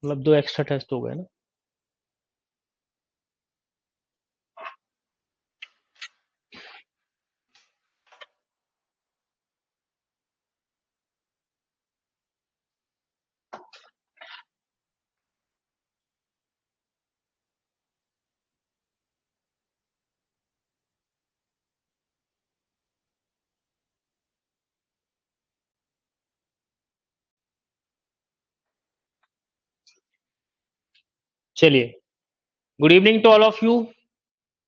मतलब दो extra test हो गए ना। चलिए, good evening to all of you.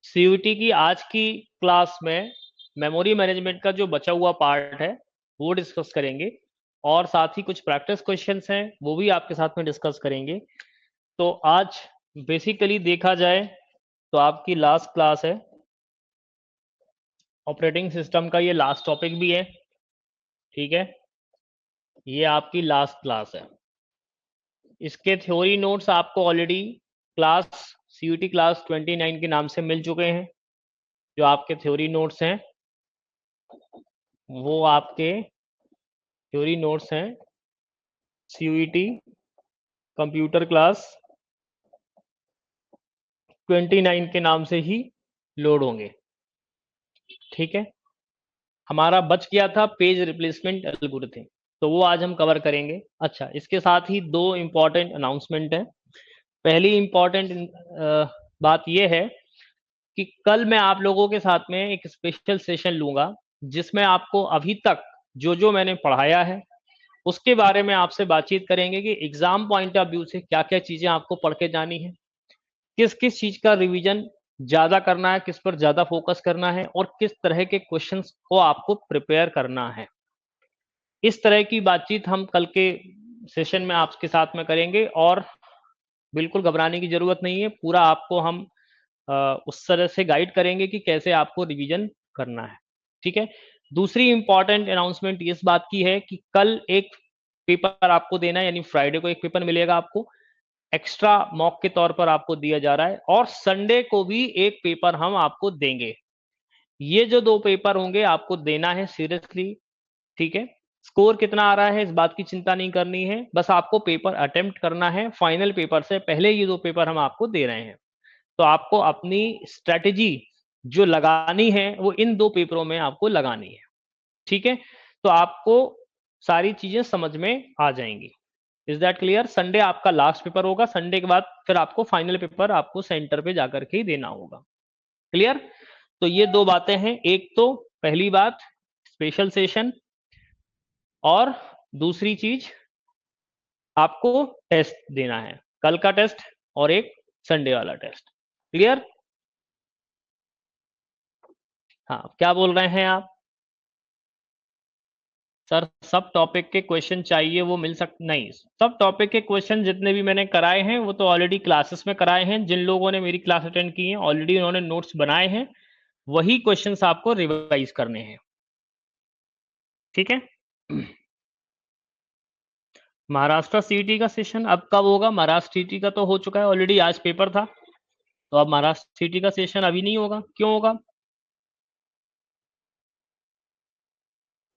CUT की आज की क्लास में मेमोरी मैनेजमेंट का जो बचा हुआ पार्ट है वो डिस्कस करेंगे, और साथ ही कुछ प्रैक्टिस क्वेश्चंस हैं वो भी आपके साथ में डिस्कस करेंगे। तो आज बेसिकली देखा जाए तो आपकी लास्ट क्लास है। ऑपरेटिंग सिस्टम का ये लास्ट टॉपिक भी है, ठीक है। ये आपकी लास्ट क्लास है। इसके थ्योरी नोट्स आपको ऑलरेडी क्लास सीयूटी क्लास 29 के नाम से मिल चुके हैं। जो आपके थ्योरी नोट्स हैं वो आपके थ्योरी नोट्स हैं सीयूटी कंप्यूटर क्लास 29 के नाम से ही लोड होंगे, ठीक है। हमारा बच गया था पेज रिप्लेसमेंट एल्गोरिथम, तो वो आज हम कवर करेंगे। अच्छा, इसके साथ ही दो इंपॉर्टेंट अनाउंसमेंट है। पहली इंपॉर्टेंट बात यह है कि कल मैं आप लोगों के साथ में एक स्पेशल सेशन लूंगा, जिसमें आपको अभी तक जो जो मैंने पढ़ाया है उसके बारे में आपसे बातचीत करेंगे कि एग्जाम पॉइंट ऑफ व्यू से क्या क्या चीजें आपको पढ़ के जानी है, किस किस चीज का रिवीजन ज्यादा करना है, किस पर ज्यादा फोकस करना है, और किस तरह के क्वेश्चंस को आपको प्रिपेयर करना है। इस तरह की बातचीत हम कल के सेशन में आपके साथ में करेंगे, और बिल्कुल घबराने की जरूरत नहीं है। पूरा आपको हम उस तरह से गाइड करेंगे कि कैसे आपको रिवीजन करना है, ठीक है। दूसरी इंपॉर्टेंट अनाउंसमेंट इस बात की है कि कल एक पेपर आपको देना है, यानी फ्राइडे को एक पेपर मिलेगा आपको, एक्स्ट्रा मॉक के तौर पर आपको दिया जा रहा है, और संडे को भी एक पेपर हम आपको देंगे। ये जो दो पेपर होंगे आपको देना है सीरियसली, ठीक है। स्कोर कितना आ रहा है इस बात की चिंता नहीं करनी है, बस आपको पेपर अटेम्प्ट करना है। फाइनल पेपर से पहले ये दो पेपर हम आपको दे रहे हैं, तो आपको अपनी स्ट्रेटेजी जो लगानी है वो इन दो पेपरों में आपको लगानी है, ठीक है। तो आपको सारी चीजें समझ में आ जाएंगी। Is that clear? संडे आपका लास्ट पेपर होगा, संडे के बाद फिर आपको फाइनल पेपर आपको सेंटर पे जाकर के ही देना होगा। क्लियर? तो ये दो बातें हैं। एक तो पहली बात स्पेशल सेशन, और दूसरी चीज आपको टेस्ट देना है, कल का टेस्ट और एक संडे वाला टेस्ट। क्लियर? हाँ, क्या बोल रहे हैं आप? सर, सब टॉपिक के क्वेश्चन चाहिए वो मिल सक नहीं, सब टॉपिक के क्वेश्चन जितने भी मैंने कराए हैं वो तो ऑलरेडी क्लासेस में कराए हैं। जिन लोगों ने मेरी क्लास अटेंड की है ऑलरेडी उन्होंने नोट्स बनाए हैं, वही क्वेश्चंस आपको रिवाइज करने हैं, ठीक है। महाराष्ट्र सीईटी का सेशन अब कब होगा? महाराष्ट्र सीईटी का तो हो चुका है ऑलरेडी, आज पेपर था। तो अब महाराष्ट्र सीईटी का सेशन अभी नहीं होगा, क्यों होगा?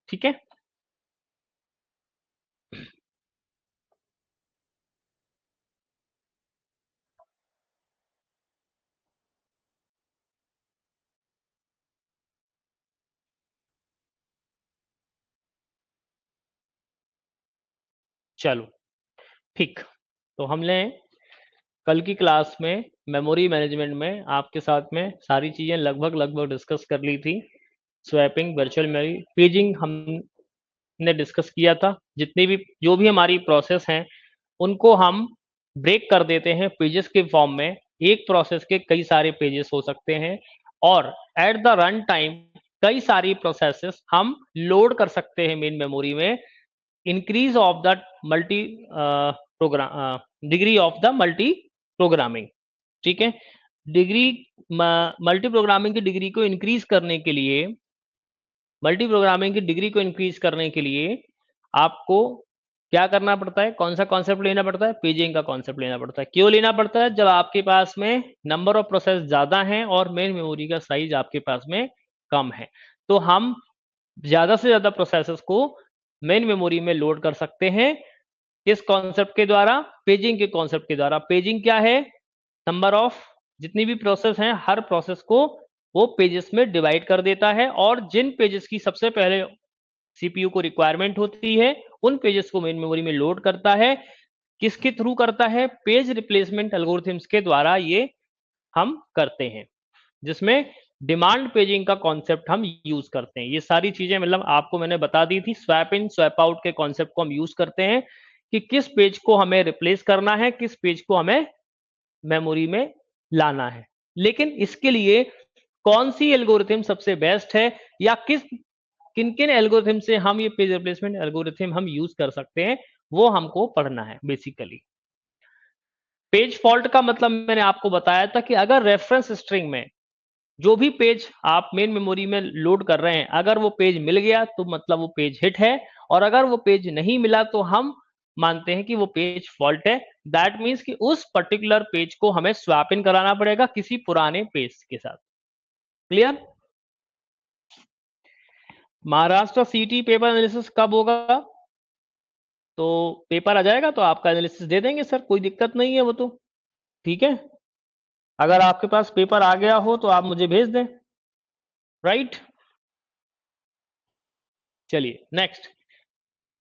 ठीक है। चलो, ठीक। तो हमने कल की क्लास में मेमोरी मैनेजमेंट में आपके साथ में सारी चीजें लगभग लगभग डिस्कस कर ली थी। स्वैपिंग, वर्चुअल मेमोरी, पेजिंग हमने डिस्कस किया था। जितनी भी जो भी हमारी प्रोसेस हैं उनको हम ब्रेक कर देते हैं पेजेस के फॉर्म में। एक प्रोसेस के कई सारे पेजेस हो सकते हैं, और एट द रन टाइम कई सारी प्रोसेसेस हम लोड कर सकते हैं मेन मेमोरी में। Increase of the multi programme degree of the multi programming, ठीक है। डिग्री मल्टी प्रोग्रामिंग की डिग्री को इंक्रीज करने के लिए, मल्टी प्रोग्रामिंग की डिग्री को इंक्रीज करने के लिए आपको क्या करना पड़ता है? कौन सा कॉन्सेप्ट लेना पड़ता है? पेजिंग का कॉन्सेप्ट लेना पड़ता है। क्यों लेना पड़ता है? जब आपके पास में नंबर ऑफ प्रोसेस ज्यादा हैं और मेन मेमोरी का साइज आपके पास में कम है, तो हम ज्यादा से ज्यादा प्रोसेसेस को मेन मेमोरी में लोड कर सकते हैं, किस कॉन्सेप्ट के द्वारा? पेजिंग के कॉन्सेप्ट के द्वारा। पेजिंग क्या है? नंबर ऑफ जितनी भी प्रोसेस हैं, हर प्रोसेस को वो पेजेस में डिवाइड कर देता है, और जिन पेजेस की सबसे पहले सीपीयू को रिक्वायरमेंट होती है उन पेजेस को मेन मेमोरी में लोड करता है। किसके थ्रू करता है? पेज रिप्लेसमेंट एल्गोरिथम्स के द्वारा ये हम करते हैं, जिसमें डिमांड पेजिंग का कॉन्सेप्ट हम यूज करते हैं। ये सारी चीजें मतलब आपको मैंने बता दी थी। स्वैप इन स्वैप आउट के कॉन्सेप्ट को हम यूज करते हैं कि किस पेज को हमें रिप्लेस करना है, किस पेज को हमें मेमोरी में लाना है। लेकिन इसके लिए कौन सी एल्गोरिथम सबसे बेस्ट है, या किन किन एल्गोरिथम से हम ये पेज रिप्लेसमेंट एल्गोरिथम हम यूज कर सकते हैं, वो हमको पढ़ना है बेसिकली। पेज फॉल्ट का मतलब मैंने आपको बताया था कि अगर रेफरेंस स्ट्रिंग में जो भी पेज आप मेन मेमोरी में लोड कर रहे हैं, अगर वो पेज मिल गया तो मतलब वो पेज हिट है, और अगर वो पेज नहीं मिला तो हम मानते हैं कि वो पेज फॉल्ट है। दैट मीन्स कि उस पर्टिकुलर पेज को हमें स्वैप इन कराना पड़ेगा किसी पुराने पेज के साथ। क्लियर? महाराष्ट्र सीटी पेपर एनालिसिस कब होगा? तो पेपर आ जाएगा तो आपका एनालिसिस दे देंगे सर, कोई दिक्कत नहीं है वो तो। ठीक है, अगर आपके पास पेपर आ गया हो तो आप मुझे भेज दें। राइट, चलिए नेक्स्ट।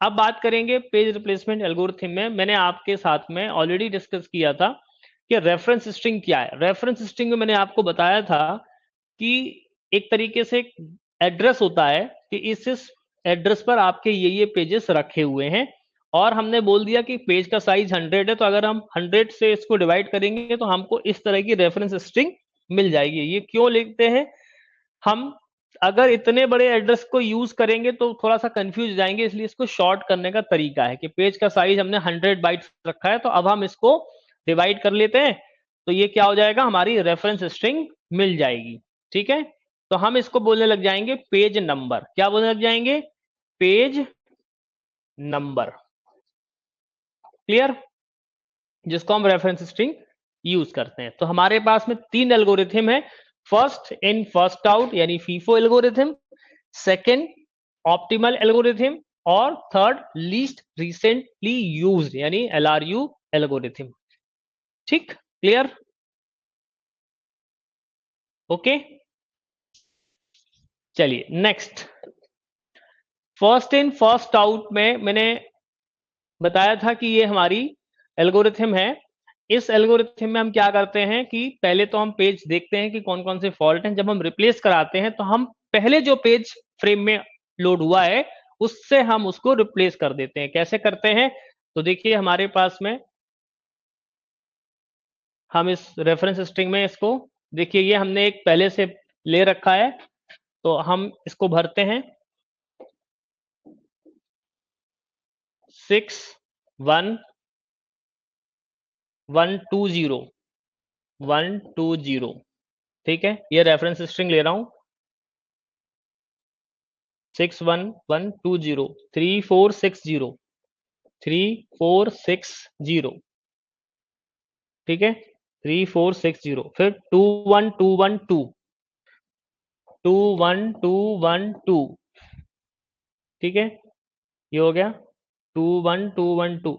अब बात करेंगे पेज रिप्लेसमेंट एल्गोरिथम में। मैंने आपके साथ में ऑलरेडी डिस्कस किया था कि रेफरेंस स्ट्रिंग क्या है। रेफरेंस स्ट्रिंग में मैंने आपको बताया था कि एक तरीके से एड्रेस होता है कि इस एड्रेस पर आपके ये पेजेस रखे हुए हैं, और हमने बोल दिया कि पेज का साइज 100 है, तो अगर हम 100 से इसको डिवाइड करेंगे तो हमको इस तरह की रेफरेंस स्ट्रिंग मिल जाएगी। ये क्यों लिखते हैं हम? अगर इतने बड़े एड्रेस को यूज करेंगे तो थोड़ा सा कंफ्यूज जाएंगे, इसलिए इसको शॉर्ट करने का तरीका है कि पेज का साइज हमने 100 बाइट्स रखा है, तो अब हम इसको डिवाइड कर लेते हैं, तो ये क्या हो जाएगा? हमारी रेफरेंस स्ट्रिंग मिल जाएगी। ठीक है, तो हम इसको बोलने लग जाएंगे पेज नंबर। क्या बोलने लग जाएंगे? Page number. क्लियर? जिसको हम रेफरेंस स्ट्रिंग यूज करते हैं। तो हमारे पास में 3 एल्गोरिथम है। फर्स्ट इन फर्स्ट आउट यानी FIFO algorithm, second optimal algorithm, और थर्ड लीस्ट रिसेंटली यूज्ड यानी LRU एल्गोरिथम। ठीक, क्लियर? ओके, चलिए next. First in first out में मैंने बताया था कि ये हमारी एल्गोरिथम है। इस एल्गोरिथम में हम क्या करते हैं कि पहले तो हम पेज देखते हैं कि कौन कौन से फॉल्ट हैं। जब हम रिप्लेस कराते हैं तो हम पहले जो पेज फ्रेम में लोड हुआ है उससे हम उसको रिप्लेस कर देते हैं। कैसे करते हैं? तो देखिए हमारे पास में हम इस रेफरेंस स्ट्रिंग में इसको देखिए, ये हमने एक पहले से ले रखा है, तो हम इसको भरते हैं 61120 ठीक है, ये रेफरेंस स्ट्रिंग ले रहा हूं 61120 3460 ठीक है, 3460, फिर 21212 ठीक है, ये हो गया 21212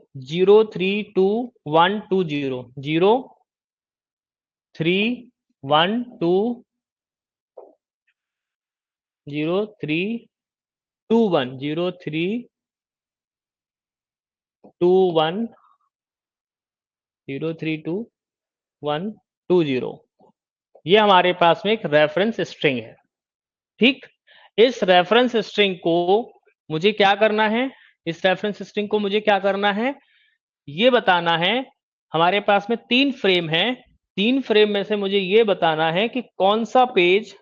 032120 032120 ये हमारे पास में एक रेफरेंस स्ट्रिंग है। ठीक, इस रेफरेंस स्ट्रिंग को मुझे क्या करना है? इस रेफरेंस स्ट्रिंग को मुझे क्या करना है? ये बताना है। हमारे पास में 3 फ्रेम है, 3 फ्रेम में से मुझे ये बताना है कि कौन सा पेज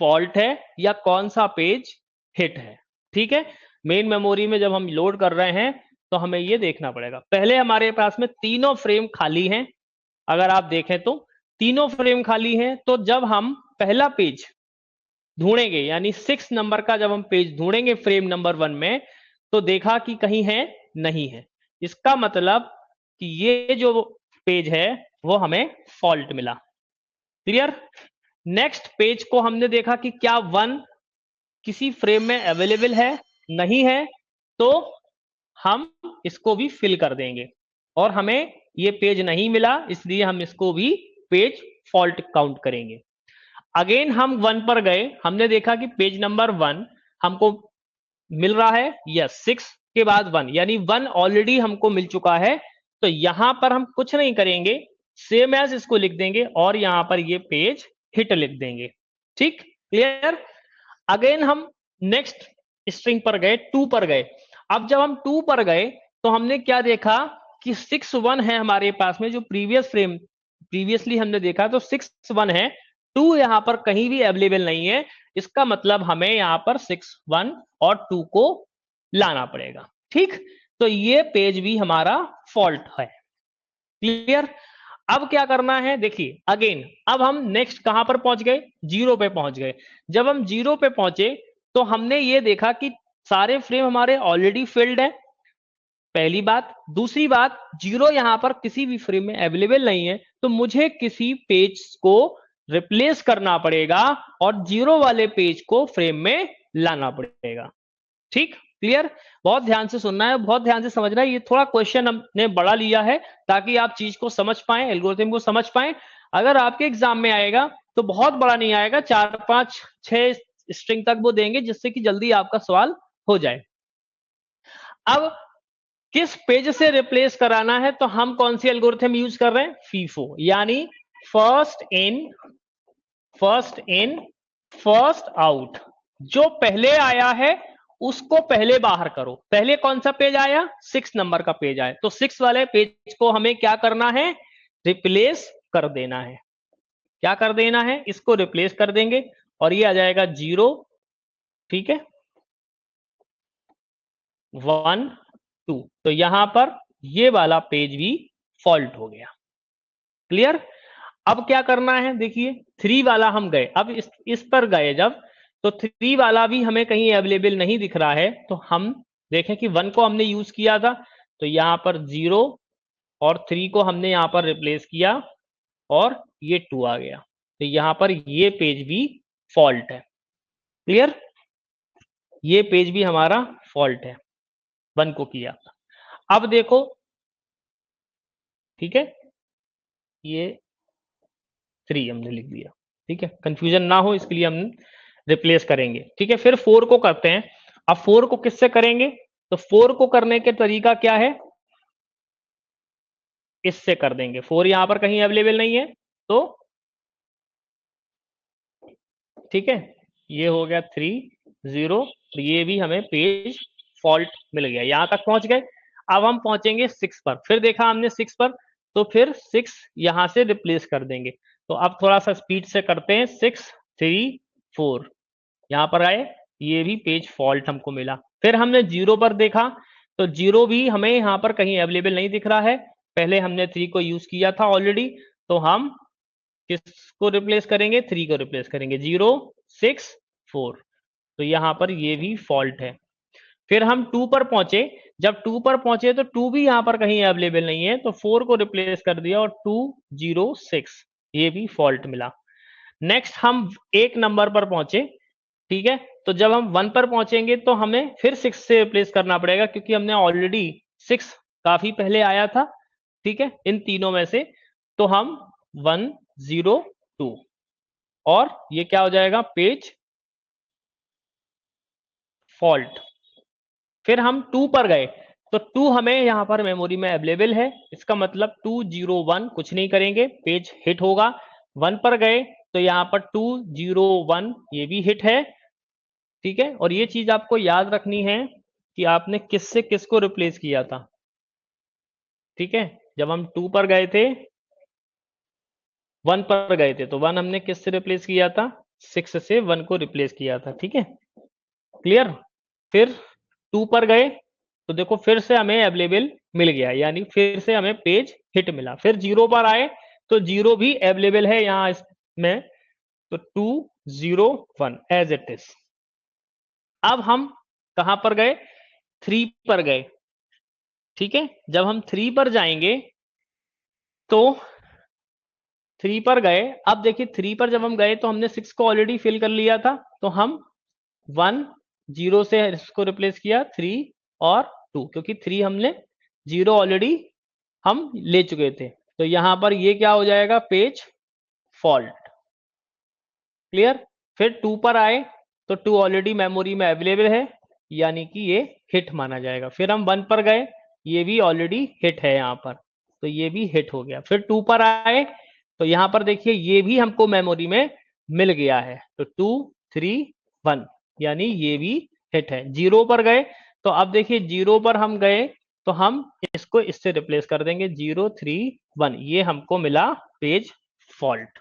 फॉल्ट है या कौन सा पेज हिट है। ठीक है, मेन मेमोरी में जब हम लोड कर रहे हैं तो हमें ये देखना पड़ेगा। पहले हमारे पास में तीनों फ्रेम खाली हैं। अगर आप देखें तो तीनों फ्रेम खाली हैं, तो जब हम पहला पेज ढूंढेंगे यानी 6 नंबर का जब हम पेज ढूंढेंगे फ्रेम नंबर 1 में, तो देखा कि कहीं है, नहीं है। इसका मतलब कि ये जो पेज है वो हमें फॉल्ट मिला। क्लियर? नेक्स्ट पेज को हमने देखा कि क्या 1 किसी फ्रेम में अवेलेबल है, नहीं है, तो हम इसको भी फिल कर देंगे और हमें ये पेज नहीं मिला, इसलिए हम इसको भी पेज फॉल्ट काउंट करेंगे। अगेन हम 1 पर गए, हमने देखा कि पेज नंबर 1 हमको मिल रहा है, यस 6 के बाद 1 यानी 1 ऑलरेडी हमको मिल चुका है। तो यहां पर हम कुछ नहीं करेंगे, सेम एज इसको लिख देंगे और यहां पर ये पेज हिट लिख देंगे। ठीक, क्लियर। अगेन हम नेक्स्ट स्ट्रिंग पर गए, 2 पर गए। अब जब हम 2 पर गए तो हमने क्या देखा कि 6 1 है हमारे पास में, जो प्रीवियसली हमने देखा तो 6 1 है, 2 यहां पर कहीं भी अवेलेबल नहीं है। इसका मतलब हमें यहां पर 6 1 और 2 को लाना पड़ेगा। ठीक, तो ये पेज भी हमारा फॉल्ट है। क्लियर। अब क्या करना है, देखिए अगेन अब हम नेक्स्ट कहां पर पहुंच गए, 0 पे पहुंच गए। जब हम 0 पे पहुंचे तो हमने ये देखा कि सारे फ्रेम हमारे ऑलरेडी फिल्ड है, पहली बात। दूसरी बात, 0 यहां पर किसी भी फ्रेम में अवेलेबल नहीं है, तो मुझे किसी पेज को रिप्लेस करना पड़ेगा और 0 वाले पेज को फ्रेम में लाना पड़ेगा। ठीक, क्लियर। बहुत ध्यान से सुनना है, बहुत ध्यान से समझना है। ये थोड़ा क्वेश्चन हमने बड़ा लिया है ताकि आप चीज को समझ पाए, एल्गोरिथम को समझ पाए। अगर आपके एग्जाम में आएगा तो बहुत बड़ा नहीं आएगा, 4 5 6 स्ट्रिंग तक वो देंगे जिससे कि जल्दी आपका सवाल हो जाए। अब किस पेज से रिप्लेस कराना है, तो हम कौन सी एल्गोरिथम यूज कर रहे हैं, फीफो, यानी फर्स्ट इन फर्स्ट आउट। जो पहले आया है उसको पहले बाहर करो। पहले कौन सा पेज आया, 6 नंबर का पेज आया, तो 6 वाले पेज को हमें क्या करना है, रिप्लेस कर देना है। क्या कर देना है, इसको रिप्लेस कर देंगे और ये आ जाएगा 0, ठीक है, 1 2। तो यहां पर ये वाला पेज भी फॉल्ट हो गया। क्लियर। अब क्या करना है, देखिए 3 वाला हम गए, अब इस पर गए जब, तो 3 वाला भी हमें कहीं अवेलेबल नहीं दिख रहा है। तो हम देखें कि 1 को हमने यूज किया था, तो यहां पर 0 और 3 को हमने यहां पर रिप्लेस किया और ये 2 आ गया। तो यहां पर ये पेज भी फॉल्ट है। क्लियर, ये पेज भी हमारा फॉल्ट है, 1 को किया। अब देखो, ठीक है, ये 3 हमने लिख दिया, ठीक है, कंफ्यूजन ना हो इसके लिए हम रिप्लेस करेंगे। ठीक है, फिर 4 को करते हैं। अब 4 को किससे करेंगे, तो 4 को करने के तरीका क्या है, इससे कर देंगे। 4 यहां पर कहीं अवेलेबल नहीं है, तो ठीक है, ये हो गया 3 0, तो ये भी हमें पेज फॉल्ट मिल गया, यहां तक पहुंच गए। अब हम पहुंचेंगे 6 पर, फिर देखा हमने 6 पर, तो फिर 6 यहां से रिप्लेस कर देंगे। तो अब थोड़ा सा स्पीड से करते हैं, 6 3 4 यहां पर आए, ये भी पेज फॉल्ट हमको मिला। फिर हमने 0 पर देखा, तो 0 भी हमें यहां पर कहीं अवेलेबल नहीं दिख रहा है, पहले हमने 3 को यूज किया था ऑलरेडी। तो हम किसको रिप्लेस करेंगे, 3 को रिप्लेस करेंगे, 0 6 4। तो यहां पर ये भी फॉल्ट है। फिर हम 2 पर पहुंचे, जब 2 पर पहुंचे तो 2 भी यहां पर कहीं अवेलेबल नहीं है, तो 4 को रिप्लेस कर दिया और 2 0 6, ये भी फॉल्ट मिला। नेक्स्ट हम 1 नंबर पर पहुंचे, ठीक है, तो जब हम 1 पर पहुंचेंगे तो हमें फिर 6 से रिप्लेस करना पड़ेगा, क्योंकि हमने ऑलरेडी 6 काफी पहले आया था, ठीक है, इन तीनों में से। तो हम 1 0 2 और ये क्या हो जाएगा, पेज फॉल्ट। फिर हम 2 पर गए, तो 2 हमें यहां पर मेमोरी में अवेलेबल है, इसका मतलब 2 0 1 कुछ नहीं करेंगे, पेज हिट होगा। 1 पर गए तो यहां पर 2 0 1 ये भी हिट है, ठीक है। और ये चीज आपको याद रखनी है कि आपने किससे किसको रिप्लेस किया था, ठीक है। जब हम 2 पर गए थे, 1 पर गए थे, तो 1 हमने किससे रिप्लेस किया था, 6 से 1 को रिप्लेस किया था, ठीक है, क्लियर। फिर 2 पर गए तो देखो फिर से हमें अवेलेबल मिल गया, यानी फिर से हमें पेज हिट मिला। फिर 0 पर आए तो 0 भी अवेलेबल है यहां इसमें, तो 2 0 1 एज इट इज। अब हम कहां पर गए, 3 पर गए, ठीक है। जब हम 3 पर जाएंगे तो 3 पर गए, अब देखिए 3 पर जब हम गए तो हमने 6 को ऑलरेडी फिल कर लिया था, तो हम 1 0 से इसको रिप्लेस किया, 3 और 2, क्योंकि 3 हमने 0 ऑलरेडी हम ले चुके थे, तो यहां पर ये क्या हो जाएगा, पेज फॉल्ट। क्लियर। फिर 2 पर आए तो 2 ऑलरेडी मेमोरी में अवेलेबल है, यानी कि ये हिट माना जाएगा। फिर हम 1 पर गए, ये भी ऑलरेडी हिट है यहाँ पर, तो ये भी हिट हो गया। फिर 2 पर आए तो यहाँ पर देखिए ये भी हमको मेमोरी में मिल गया है, तो 2 3 1, यानी ये भी हिट है। 0 पर गए तो अब देखिए 0 पर हम गए तो हम इसको इससे रिप्लेस कर देंगे, 0 3 1, ये हमको मिला पेज फॉल्ट।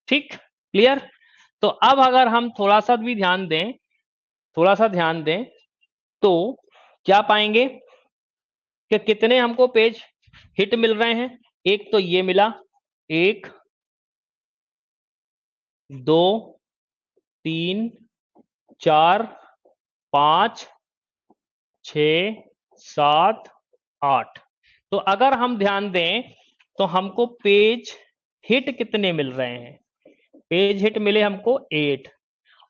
ठीक, क्लियर। तो अब अगर हम थोड़ा सा भी ध्यान दें, थोड़ा सा ध्यान दें, तो क्या पाएंगे कि कितने हमको पेज हिट मिल रहे हैं। एक तो ये मिला, 1 2 3 4 5 6 7 8। तो अगर हम ध्यान दें तो हमको पेज हिट कितने मिल रहे हैं, पेज हिट मिले हमको 8।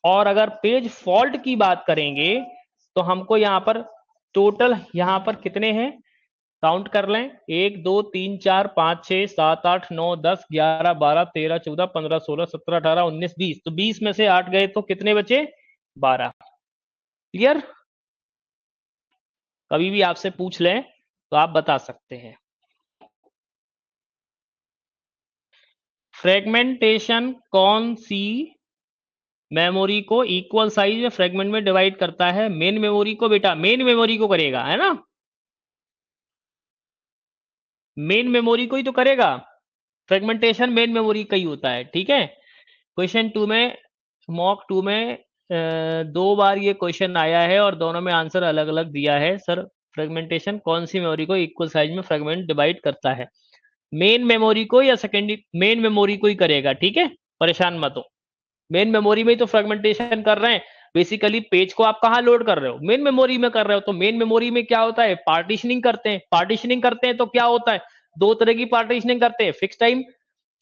और अगर पेज फॉल्ट की बात करेंगे तो हमको यहां पर टोटल यहां पर कितने हैं, काउंट कर लें, 1 2 3 4 5 6 7 8 9 10 11 12 13 14 15 16 17 18 19 20, तो 20 में से 8 गए तो कितने बचे, 12। क्लियर। कभी भी आपसे पूछ लें तो आप बता सकते हैं। फ्रेगमेंटेशन कौन सी मेमोरी को इक्वल साइज में फ्रेगमेंट में डिवाइड करता है, मेन मेमोरी को। बेटा मेन मेमोरी को करेगा, है ना, मेन मेमोरी को ही तो करेगा। फ्रेगमेंटेशन मेन मेमोरी का ही होता है, ठीक है। क्वेश्चन 2 में, मॉक 2 में 2 बार ये क्वेश्चन आया है और दोनों में आंसर अलग अलग दिया है। सर फ्रेगमेंटेशन कौन सी मेमोरी को इक्वल साइज में फ्रेगमेंट डिवाइड करता है, मेन मेमोरी को या सेकेंडरी, मेन मेमोरी को ही करेगा, ठीक है, परेशान मत हो। मेन मेमोरी में ही तो फ्रेगमेंटेशन कर रहे हैं। बेसिकली पेज को आप कहाँ लोड कर रहे हो, मेन मेमोरी में कर रहे हो। तो मेन मेमोरी में क्या होता है, पार्टीशनिंग करते हैं। पार्टीशनिंग करते हैं तो क्या होता है, 2 तरह की पार्टीशनिंग करते हैं, फिक्स टाइम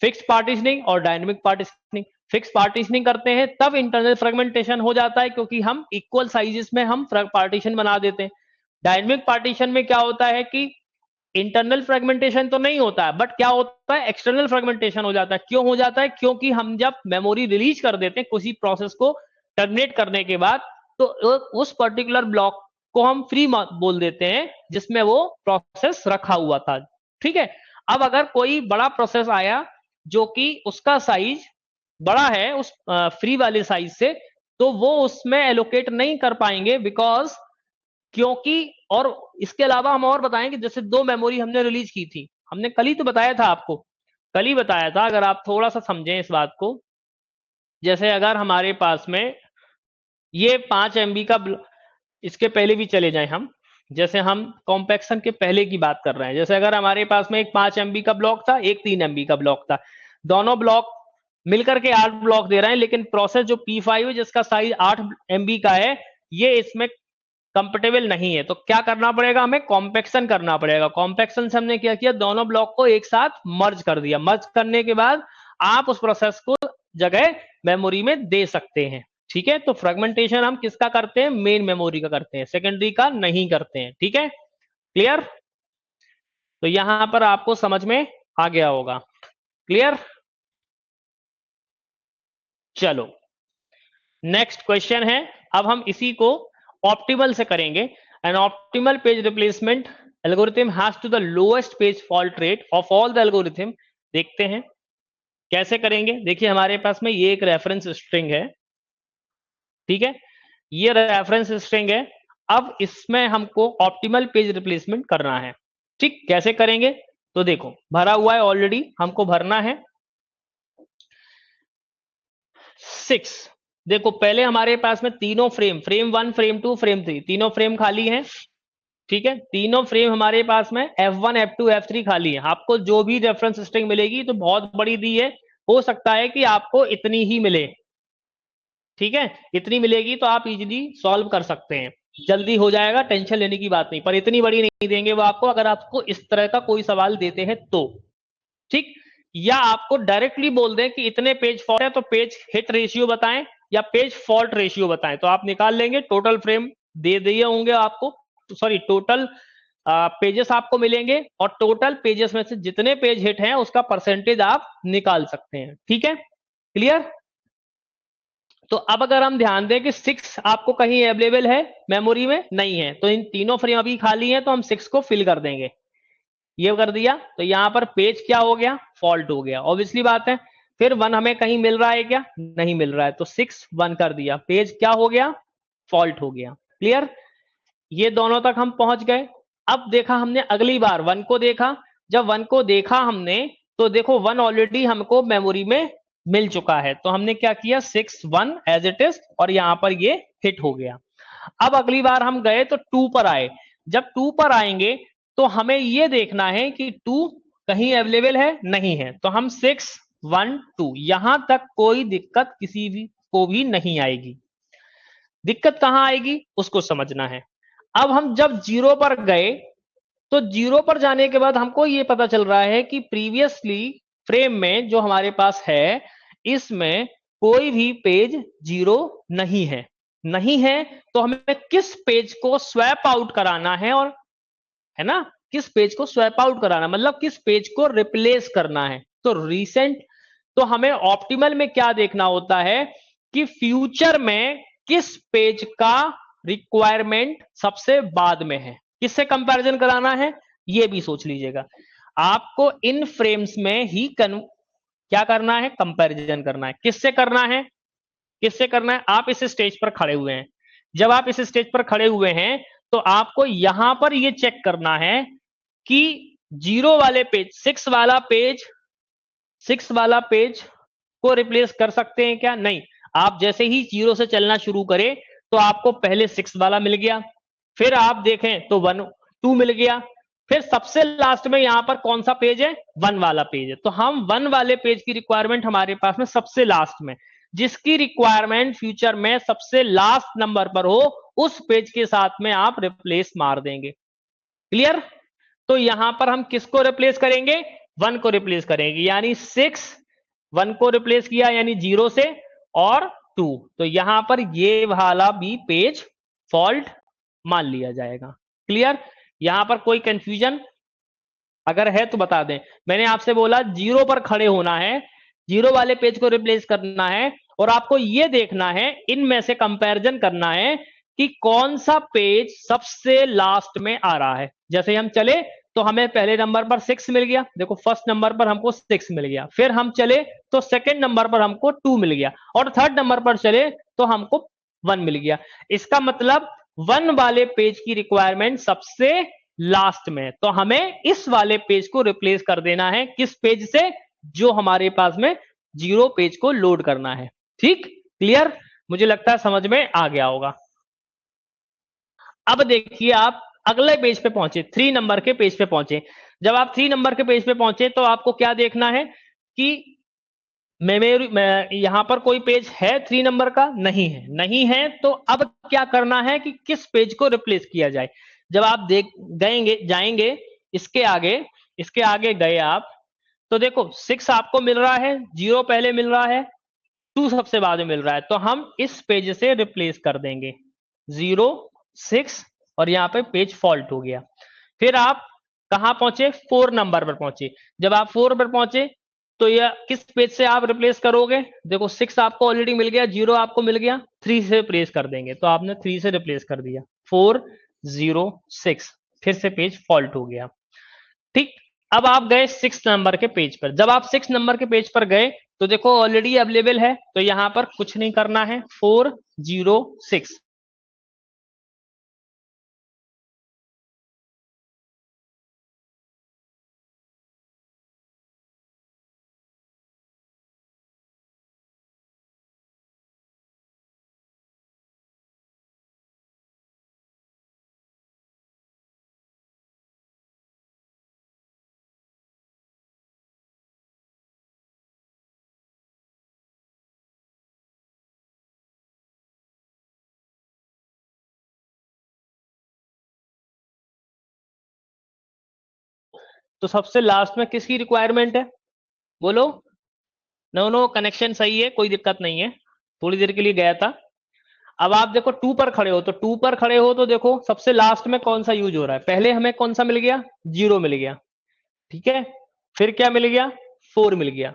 फिक्स पार्टीशनिंग और डायनेमिक पार्टीशनिंग। फिक्स पार्टीशनिंग करते हैं तब इंटरनल फ्रेगमेंटेशन हो जाता है, क्योंकि हम इक्वल साइजेस में हम पार्टीशन बना देते हैं। डायनेमिक पार्टीशन में क्या होता है कि इंटरनल फ्रेगमेंटेशन तो नहीं होता है, बट क्या होता है, एक्सटर्नल फ्रेगमेंटेशन हो जाता है। क्यों हो जाता है, क्योंकि हम जब मेमोरी रिलीज कर देते हैं किसी प्रोसेस को टर्मिनेट करने के बाद, तो उस पर्टिकुलर ब्लॉक को हम फ्री बोल देते हैं जिसमें वो प्रोसेस रखा हुआ था, ठीक है। अब अगर कोई बड़ा प्रोसेस आया जो कि उसका साइज बड़ा है उस फ्री वाले साइज से, तो वो उसमें एलोकेट नहीं कर पाएंगे, बिकॉज क्योंकि, और इसके अलावा हम और बताएंगे, जैसे 2 मेमोरी हमने रिलीज की थी, हमने कल ही तो बताया था आपको, कल ही बताया था। अगर आप थोड़ा सा समझें इस बात को, जैसे अगर हमारे पास में ये 5 MB का, इसके पहले भी चले जाएं हम, जैसे हम कॉम्पैक्शन के पहले की बात कर रहे हैं। जैसे अगर हमारे पास में एक 5 MB का ब्लॉक था, एक 3 MB का ब्लॉक था, दोनों ब्लॉक मिलकर के 8 ब्लॉक दे रहे हैं, लेकिन प्रोसेस जो P5 है जिसका साइज 8 MB का है, ये इसमें कंफर्टेबल नहीं है। तो क्या करना पड़ेगा, हमें कॉम्पैक्शन करना पड़ेगा। कॉम्पैक्शन से हमने क्या किया, दोनों ब्लॉक को एक साथ मर्ज कर दिया। मर्ज करने के बाद आप उस प्रोसेस को जगह मेमोरी में दे सकते हैं, ठीक है। तो फ्रेगमेंटेशन हम किसका करते हैं, मेन मेमोरी का करते हैं, सेकेंडरी का नहीं करते हैं, ठीक है, क्लियर। तो यहां पर आपको समझ में आ गया होगा, क्लियर। चलो नेक्स्ट क्वेश्चन है, अब हम इसी को ऑप्टिमल से करेंगे। An optimal page replacement algorithm has to the lowest page fault rate of all the algorithm. देखते हैं कैसे करेंगे। देखिए हमारे पास में ये एक रेफरेंस स्ट्रिंग है, ठीक है, ये रेफरेंस स्ट्रिंग है। अब इसमें हमको ऑप्टिमल पेज रिप्लेसमेंट करना है, ठीक। कैसे करेंगे, तो देखो भरा हुआ है ऑलरेडी, हमको भरना है 6। देखो पहले हमारे पास में तीनों फ्रेम, फ्रेम 1 फ्रेम 2 फ्रेम 3, तीनों फ्रेम खाली हैं, ठीक है। तीनों फ्रेम हमारे पास में F1 F2 F3 खाली है। आपको जो भी रेफरेंस स्ट्रिंग मिलेगी तो बहुत बड़ी दी है, हो सकता है कि आपको इतनी ही मिले, ठीक है, इतनी मिलेगी तो आप इजीली सॉल्व कर सकते हैं, जल्दी हो जाएगा, टेंशन लेने की बात नहीं। पर इतनी बड़ी नहीं देंगे वो आपको, अगर आपको इस तरह का कोई सवाल देते हैं तो, ठीक। या आपको डायरेक्टली बोल दें कि इतने पेज फॉल्ट है तो पेज हिट रेशियो बताएं या पेज फॉल्ट रेशियो बताएं, तो आप निकाल लेंगे। टोटल फ्रेम दे दिए होंगे आपको, सॉरी टोटल पेजेस आपको मिलेंगे और टोटल पेजेस में से जितने पेज हिट हैं उसका परसेंटेज आप निकाल सकते हैं। ठीक है, क्लियर। तो अब अगर हम ध्यान दें कि 6 आपको कहीं अवेलेबल है मेमोरी में, नहीं है, तो इन तीनों फ्रेम अभी खाली हैं, तो हम 6 को फिल कर देंगे। ये कर दिया तो यहां पर पेज क्या हो गया, फॉल्ट हो गया, ऑब्वियसली बात है। फिर 1 हमें कहीं मिल रहा है क्या, नहीं मिल रहा है, तो 6 1 कर दिया, पेज क्या हो गया, फॉल्ट हो गया। क्लियर, ये दोनों तक हम पहुंच गए। अब देखा हमने अगली बार 1 को देखा, जब 1 को देखा हमने तो देखो 1 ऑलरेडी हमको मेमोरी में मिल चुका है, तो हमने क्या किया 6 1 एज इट इज, और यहां पर ये हिट हो गया। अब अगली बार हम गए तो 2 पर आए, जब 2 पर आएंगे तो हमें ये देखना है कि 2 कहीं अवेलेबल है, नहीं है, तो हम 6 1 2 यहां तक कोई दिक्कत किसी भी को भी नहीं आएगी। दिक्कत कहां आएगी उसको समझना है। अब हम जब 0 पर गए तो 0 पर जाने के बाद हमको ये पता चल रहा है कि प्रीवियसली फ्रेम में जो हमारे पास है इसमें कोई भी पेज 0 नहीं है, नहीं है, तो हमें किस पेज को स्वैप आउट कराना है, और है ना, किस पेज को स्वैप आउट कराना मतलब किस पेज को रिप्लेस करना है। तो रीसेंट, तो हमें ऑप्टिमल में क्या देखना होता है कि फ्यूचर में किस पेज का रिक्वायरमेंट सबसे बाद में है, किससे कंपैरिजन कराना है, ये भी सोच लीजिएगा। आपको इन फ्रेम्स में ही क्या करना है, कंपैरिजन करना है। किससे करना है, किससे करना है, आप इस स्टेज पर खड़े हुए हैं, जब आप इस स्टेज पर खड़े हुए हैं तो आपको यहां पर ये चेक करना है कि 0 वाले पेज, 6 वाला पेज, 6 वाला पेज को रिप्लेस कर सकते हैं क्या, नहीं। आप जैसे ही 0 से चलना शुरू करें तो आपको पहले 6 वाला मिल गया, फिर आप देखें तो 1 2 मिल गया, फिर सबसे लास्ट में यहां पर कौन सा पेज है, 1 वाला पेज है। तो हम 1 वाले पेज की रिक्वायरमेंट हमारे पास में सबसे लास्ट में, जिसकी रिक्वायरमेंट फ्यूचर में सबसे लास्ट नंबर पर हो उस पेज के साथ में आप रिप्लेस मार देंगे। क्लियर, तो यहां पर हम किसको रिप्लेस करेंगे, 1 को रिप्लेस करेंगे, यानी 6 1 को रिप्लेस किया यानी 0 से, और 2, तो यहां पर ये वाला भी पेज फॉल्ट मान लिया जाएगा। क्लियर, यहां पर कोई कंफ्यूजन अगर है तो बता दें। मैंने आपसे बोला 0 पर खड़े होना है, 0 वाले पेज को रिप्लेस करना है, और आपको यह देखना है, इनमें से कंपैरिजन करना है कि कौन सा पेज सबसे लास्ट में आ रहा है। जैसे हम चले तो हमें पहले नंबर पर 6 मिल गया, देखो फर्स्ट नंबर पर हमको 6 मिल गया, फिर हम चले तो सेकंड नंबर पर हमको 2 मिल गया, और थर्ड नंबर पर चले तो हमको 1 मिल गया। इसका मतलब 1 वाले पेज की रिक्वायरमेंट सबसे लास्ट में, तो हमें इस वाले पेज को रिप्लेस कर देना है, किस पेज से, जो हमारे पास में 0 पेज को लोड करना है। ठीक, क्लियर, मुझे लगता है समझ में आ गया होगा। अब देखिए आप अगले पेज पे पहुंचे, 3 नंबर के पेज पे पहुंचे। जब आप 3 नंबर के पेज पे पहुंचे तो आपको क्या देखना है कि मेमोरी यहां पर कोई पेज है 3 नंबर का, नहीं है, नहीं है, तो अब क्या करना है कि किस पेज को रिप्लेस किया जाए। जब आप देख गएंगे जाएंगे इसके आगे गए आप, तो देखो 6 आपको मिल रहा है, 0 पहले मिल रहा है, 2 सबसे बाद में मिल रहा है, तो हम इस पेज से रिप्लेस कर देंगे 0 6, और यहां पे पेज फॉल्ट हो गया। फिर आप कहां पहुंचे, 4 नंबर पर पहुंचे। जब आप 4 पर पहुंचे तो यह किस पेज से आप रिप्लेस करोगे, देखो 6 आपको ऑलरेडी मिल गया, 0 आपको मिल गया, 3 से रिप्लेस कर देंगे, तो आपने 3 से रिप्लेस कर दिया, 4 0 6, फिर से पेज फॉल्ट हो गया। ठीक, अब आप गए 6 नंबर के पेज पर। जब आप 6 नंबर के पेज पर गए तो देखो ऑलरेडी अवेलेबल है, तो यहां पर कुछ नहीं करना है, 4 0 6, तो सबसे लास्ट में किसकी रिक्वायरमेंट है, बोलो। नो नो, कनेक्शन सही है, कोई दिक्कत नहीं है, थोड़ी देर के लिए गया था। अब आप देखो 2 पर खड़े हो, तो 2 पर खड़े हो तो देखो सबसे लास्ट में कौन सा यूज हो रहा है, पहले हमें कौन सा मिल गया, 0 मिल गया, ठीक है, फिर क्या मिल गया, 4 मिल गया।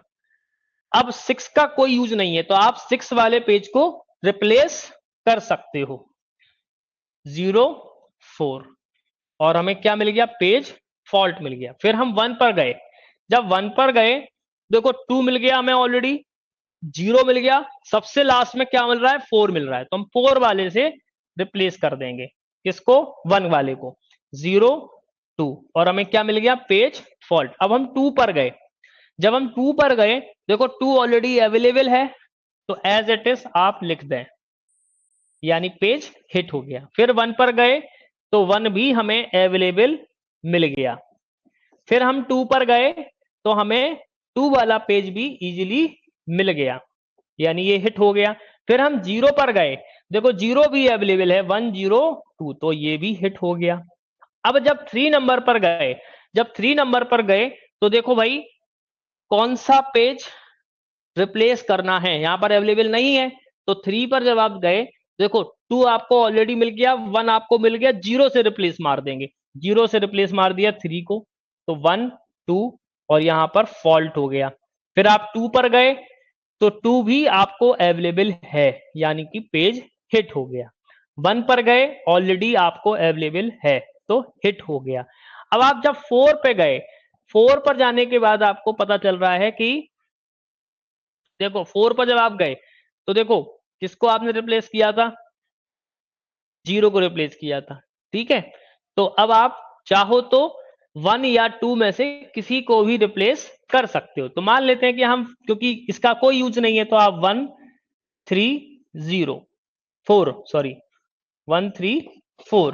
अब 6 का कोई यूज नहीं है, तो आप 6 वाले पेज को रिप्लेस कर सकते हो, 0 4, और हमें क्या मिल गया, पेज फॉल्ट मिल गया। फिर हम 1 पर गए, जब 1 पर गए देखो 2 मिल गया हमें ऑलरेडी, 0 मिल गया, सबसे लास्ट में क्या मिल रहा है, 4 मिल रहा है, तो हम 4 वाले से रिप्लेस कर देंगे, किसको, 1 वाले को, 0 2, और हमें क्या मिल गया, पेज फॉल्ट। अब हम 2 पर गए, जब हम 2 पर गए देखो 2 ऑलरेडी अवेलेबल है, तो एज इट इज आप लिख दें, यानी पेज हिट हो गया। फिर 1 पर गए तो 1 भी हमें अवेलेबल मिल गया। फिर हम 2 पर गए तो हमें 2 वाला पेज भी इजीली मिल गया, यानी ये हिट हो गया। फिर हम 0 पर गए, देखो 0 भी अवेलेबल है, 1 0 2, तो ये भी हिट हो गया। अब जब 3 नंबर पर गए, जब 3 नंबर पर गए तो देखो भाई कौन सा पेज रिप्लेस करना है, यहां पर अवेलेबल नहीं है, तो 3 पर जब आप गए देखो 2 आपको ऑलरेडी मिल गया, 1 आपको मिल गया, 0 से रिप्लेस मार देंगे, 0 से रिप्लेस मार दिया 3 को, तो 1 2, और यहां पर फॉल्ट हो गया। फिर आप 2 पर गए तो 2 भी आपको अवेलेबल है, यानी कि पेज हिट हो गया। 1 पर गए ऑलरेडी आपको अवेलेबल है, तो हिट हो गया। अब आप जब 4 पे गए, 4 पर जाने के बाद आपको पता चल रहा है कि देखो 4 पर जब आप गए तो देखो किसको आपने रिप्लेस किया था, 0 को रिप्लेस किया था, ठीक है। तो अब आप चाहो तो 1 या 2 में से किसी को भी रिप्लेस कर सकते हो। तो मान लेते हैं कि हम, क्योंकि इसका कोई यूज नहीं है, तो आप 1 3 0 4 सॉरी 1 3 4,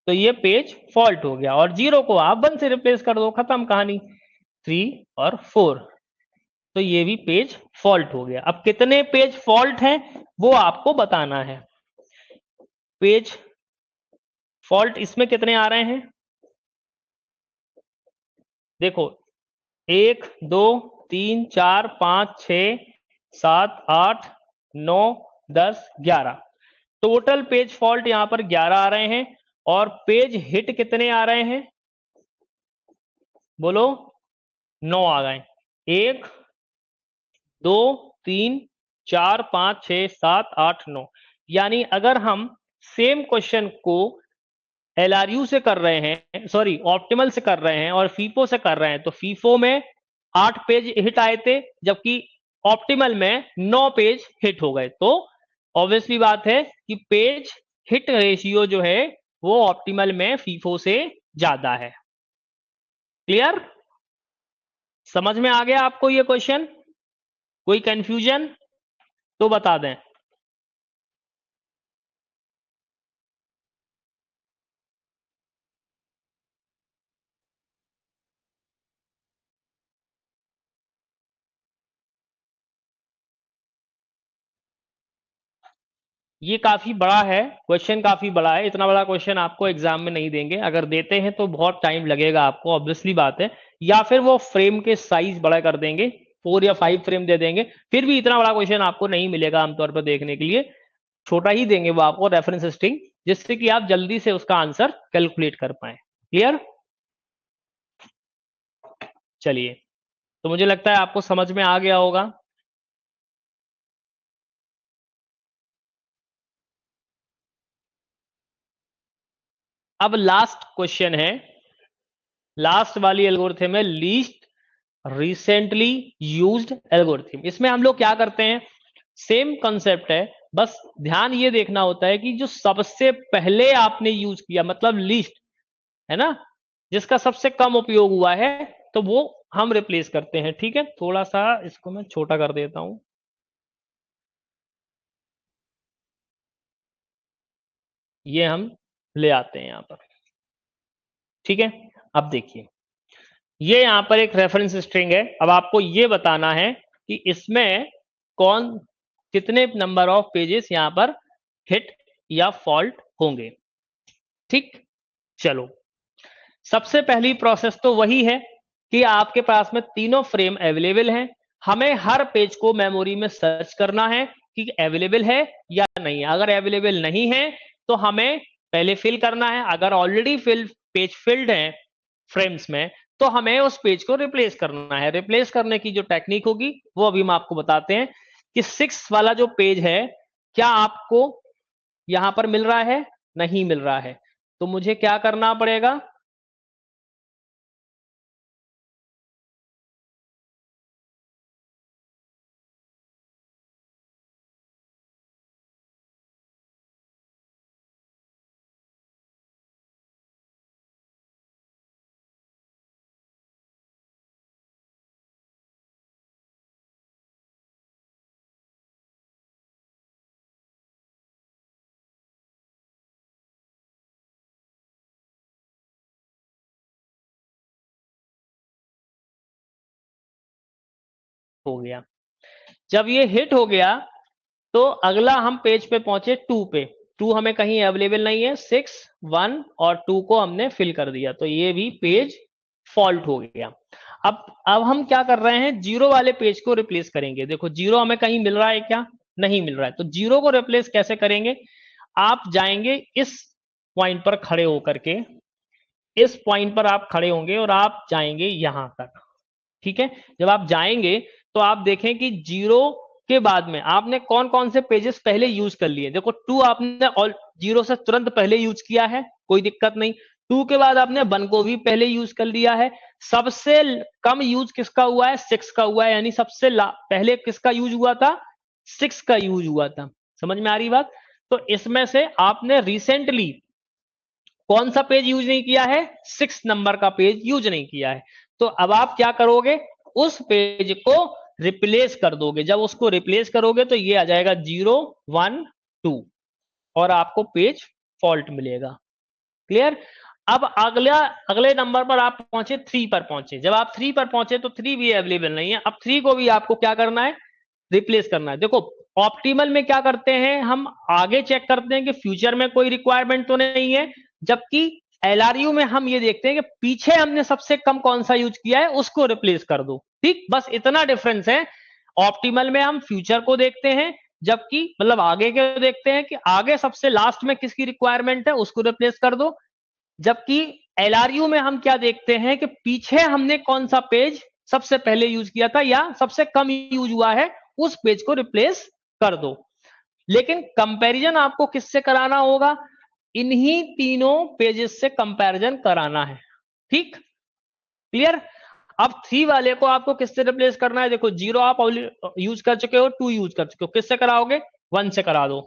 तो ये पेज फॉल्ट हो गया, और 0 को आप 1 से रिप्लेस कर दो, खत्म कहानी, 3 और 4, तो ये भी पेज फॉल्ट हो गया। अब कितने पेज फॉल्ट हैं वो आपको बताना है। पेज फॉल्ट इसमें कितने आ रहे हैं, देखो 1 2 3 4 5 6 7 8 9 10 11, टोटल पेज फॉल्ट यहां पर 11 आ रहे हैं, और पेज हिट कितने आ रहे हैं, बोलो, 9 आ गए, 1 2 3 4 5 6 7 8 9, यानी अगर हम सेम क्वेश्चन को एलआरयू से कर रहे हैं, सॉरी ऑप्टिमल से कर रहे हैं और फीफो से कर रहे हैं, तो फीफो में 8 पेज हिट आए थे, जबकि ऑप्टिमल में 9 पेज हिट हो गए। तो ऑब्वियसली बात है कि पेज हिट रेशियो जो है वो ऑप्टिमल में फीफो से ज्यादा है। क्लियर, समझ में आ गया आपको ये क्वेश्चन, कोई कंफ्यूजन तो बता दें। ये काफी बड़ा है क्वेश्चन, काफी बड़ा है, इतना बड़ा क्वेश्चन आपको एग्जाम में नहीं देंगे, अगर देते हैं तो बहुत टाइम लगेगा आपको, ऑब्वियसली बात है, या फिर वो फ्रेम के साइज बड़ा कर देंगे, 4 या 5 फ्रेम दे देंगे, फिर भी इतना बड़ा क्वेश्चन आपको नहीं मिलेगा आमतौर पर देखने के लिए, छोटा ही देंगे वो आपको रेफरेंस स्ट्रिंग, जिससे कि आप जल्दी से उसका आंसर कैलकुलेट कर पाए। क्लियर, चलिए, तो मुझे लगता है आपको समझ में आ गया होगा। अब लास्ट क्वेश्चन है, लास्ट वाली एल्गोरिथम है लीस्ट रिसेंटली यूज्ड एल्गोरिथम। इसमें हम लोग क्या करते हैं, सेम कंसेप्ट है, बस ध्यान ये देखना होता है कि जो सबसे पहले आपने यूज किया, मतलब लीस्ट है ना, जिसका सबसे कम उपयोग हुआ है, तो वो हम रिप्लेस करते हैं। ठीक है, थोड़ा सा इसको मैं छोटा कर देता हूं, ये हम ले आते हैं यहां पर। ठीक है, अब देखिए, ये यहां पर एक रेफरेंस स्ट्रिंग है, अब आपको ये बताना है कि इसमें कौन कितने नंबर ऑफ पेजेस यहां पर हिट या फॉल्ट होंगे। ठीक, चलो, सबसे पहली प्रोसेस तो वही है कि आपके पास में तीनों फ्रेम अवेलेबल हैं, हमें हर पेज को मेमोरी में सर्च करना है कि अवेलेबल है या नहीं है। अगर अवेलेबल नहीं है तो हमें पहले फिल करना है, अगर ऑलरेडी पेज फिल्ड है फ्रेम्स में तो हमें उस पेज को रिप्लेस करना है। रिप्लेस करने की जो टेक्निक होगी वो अभी हम आपको बताते हैं कि 6 वाला जो पेज है क्या आपको यहां पर मिल रहा है, नहीं मिल रहा है, तो मुझे क्या करना पड़ेगा, हो गया। जब ये हिट हो गया तो अगला हम पेज पे पहुंचे 2 पे। 2 हमें कहीं अवेलेबल नहीं है, 6, 1 और 2 को हमने फिल कर दिया, तो ये भी पेज फॉल्ट हो गया। अब हम क्या कर रहे हैं, जीरो वाले पेज को रिप्लेस करेंगे। देखो जीरो हमें कहीं मिल रहा है क्या, नहीं मिल रहा है, तो जीरो को रिप्लेस कैसे करेंगे, आप जाएंगे इस पॉइंट पर खड़े होकर के, इस पॉइंट पर आप खड़े होंगे और आप जाएंगे यहां तक, ठीक है। जब आप जाएंगे तो आप देखें कि जीरो के बाद में आपने कौन कौन से पेजेस पहले यूज कर लिए। देखो 2 आपने ऑल जीरो से तुरंत पहले यूज किया है, कोई दिक्कत नहीं। 2 के बाद आपने 1 को भी पहले यूज कर लिया है। सबसे कम यूज किसका हुआ है, 6 का हुआ है, यानी सबसे पहले किसका यूज हुआ था, 6 का यूज हुआ था। समझ में आ रही बात। तो इसमें से आपने रिसेंटली कौन सा पेज यूज नहीं किया है, 6 नंबर का पेज यूज नहीं किया है। तो अब आप क्या करोगे, उस पेज को रिप्लेस कर दोगे। जब उसको रिप्लेस करोगे तो ये आ जाएगा 0, 1, 2 और आपको पेज फॉल्ट मिलेगा। क्लियर। अब अगले नंबर पर आप पहुंचे, 3 पर पहुंचे। जब आप 3 पर पहुंचे तो 3 भी अवेलेबल नहीं है। अब 3 को भी आपको क्या करना है, रिप्लेस करना है। देखो ऑप्टिमल में क्या करते हैं, हम आगे चेक करते हैं कि फ्यूचर में कोई रिक्वायरमेंट तो नहीं है, जबकि एलआरयू में हम ये देखते हैं कि पीछे हमने सबसे कम कौन सा यूज किया है उसको रिप्लेस कर दो। ठीक, बस इतना डिफरेंस है। ऑप्टिमल में हम फ्यूचर को देखते हैं, जबकि मतलब आगे के देखते हैं कि आगे सबसे लास्ट में किसकी रिक्वायरमेंट है उसको रिप्लेस कर दो। जबकि एलआरयू में हम क्या देखते हैं कि पीछे हमने कौन सा पेज सबसे पहले यूज किया था या सबसे कम यूज हुआ है उस पेज को रिप्लेस कर दो। लेकिन कंपैरिजन आपको किससे कराना होगा, इन्हीं तीनों पेजेस से कंपैरिजन कराना है। ठीक, क्लियर। अब 3 वाले को आपको किससे रिप्लेस करना है, देखो 0 आप यूज कर चुके हो, 2 यूज कर चुके हो, किससे कराओगे, 1 से करा दो।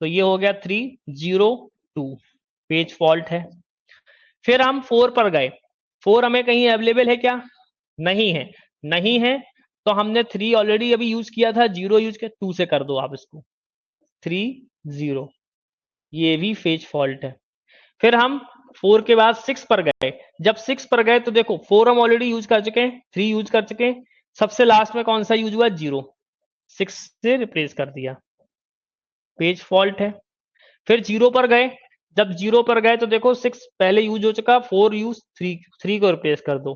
तो ये हो गया 3, 0, 2, पेज फॉल्ट है। फिर हम 4 पर गए, 4 हमें कहीं अवेलेबल है क्या, नहीं है, नहीं है तो हमने 3 ऑलरेडी अभी यूज किया था, 0 यूज किया, 2 से कर दो आप इसको, 3, 0, ये भी पेज फॉल्ट है। फिर हम 4 के बाद 6 पर गए। जब 6 पर गए तो देखो 4 हम ऑलरेडी यूज कर चुके हैं, 3 यूज कर चुके हैं, सबसे लास्ट में कौन सा यूज हुआ, 0, 6 से रिप्लेस कर दिया, पेज फॉल्ट है। फिर 0 पर गए, जब 0 पर गए तो देखो 6 पहले यूज हो चुका, 4 यूज, 3 को रिप्लेस कर दो,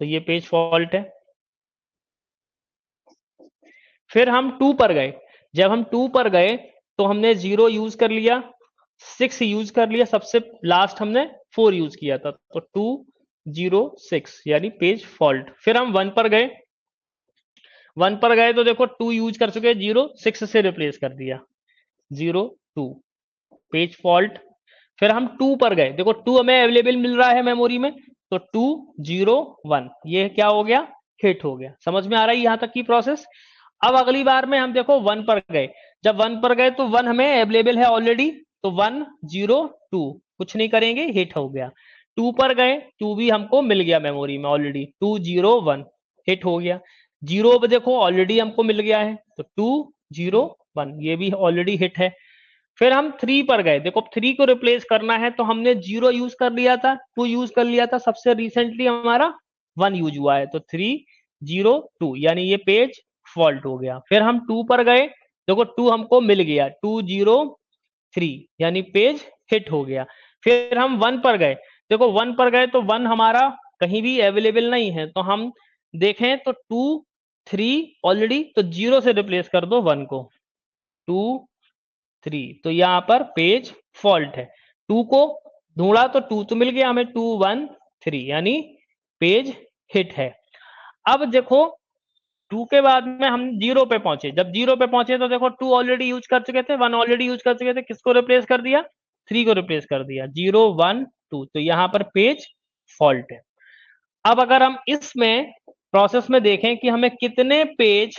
तो ये पेज फॉल्ट है। फिर हम 2 पर गए, जब हम 2 पर गए तो हमने 0 यूज कर लिया, 6 यूज कर लिया, सबसे लास्ट हमने 4 यूज किया था, तो 2, 0, 6 यानी पेज फॉल्ट। फिर हम 1 पर गए, 1 पर गए तो देखो 2 यूज कर चुके, 0, 6 से रिप्लेस कर दिया, 0, 2, पेज फॉल्ट। फिर हम 2 पर गए, देखो 2 हमें अवेलेबल मिल रहा है मेमोरी में, तो 2, 0, 1 ये क्या हो गया, हिट हो गया। समझ में आ रहा है यहां तक की प्रोसेस। अब अगली बार में हम देखो 1 पर गए, जब 1 पर गए तो 1 हमें अवेलेबल है ऑलरेडी, तो 1, 0, 2 कुछ नहीं करेंगे, हिट हो गया। 2 पर गए, 2 भी हमको मिल गया मेमोरी में ऑलरेडी, 2, 0, 1 हिट हो गया। 0 पे देखो ऑलरेडी हमको मिल गया है, तो 2, 0, 1 ये भी ऑलरेडी हिट है। फिर हम 3 पर गए, देखो 3 को रिप्लेस करना है तो हमने 0 यूज कर लिया था, 2 यूज कर लिया था, सबसे रिसेंटली हमारा 1 यूज हुआ है, तो 3, 0, 2 यानी ये पेज फॉल्ट हो गया। फिर हम 2 पर गए, देखो 2 हमको मिल गया, 2, 0, 3 यानी पेज हिट हो गया। फिर हम 1 पर गए, देखो 1 पर गए तो 1 हमारा कहीं भी अवेलेबल नहीं है, तो हम देखें तो 2, 3 ऑलरेडी, तो 0 से रिप्लेस कर दो 1 को, 2 3, तो यहाँ पर पेज फॉल्ट है। 2 को ढूंढा तो 2 तो मिल गया हमें, 2 1 3 यानी पेज हिट है। अब देखो 2 के बाद में हम 0 पे पहुंचे, जब 0 पे पहुंचे तो देखो 2 ऑलरेडी यूज कर चुके थे, 1 ऑलरेडी यूज कर चुके थे, किसको रिप्लेस कर दिया, 3 को रिप्लेस कर दिया, 0 1 2, तो यहाँ पर पेज फॉल्ट है। अब अगर हम इसमें प्रोसेस में देखें कि हमें कितने पेज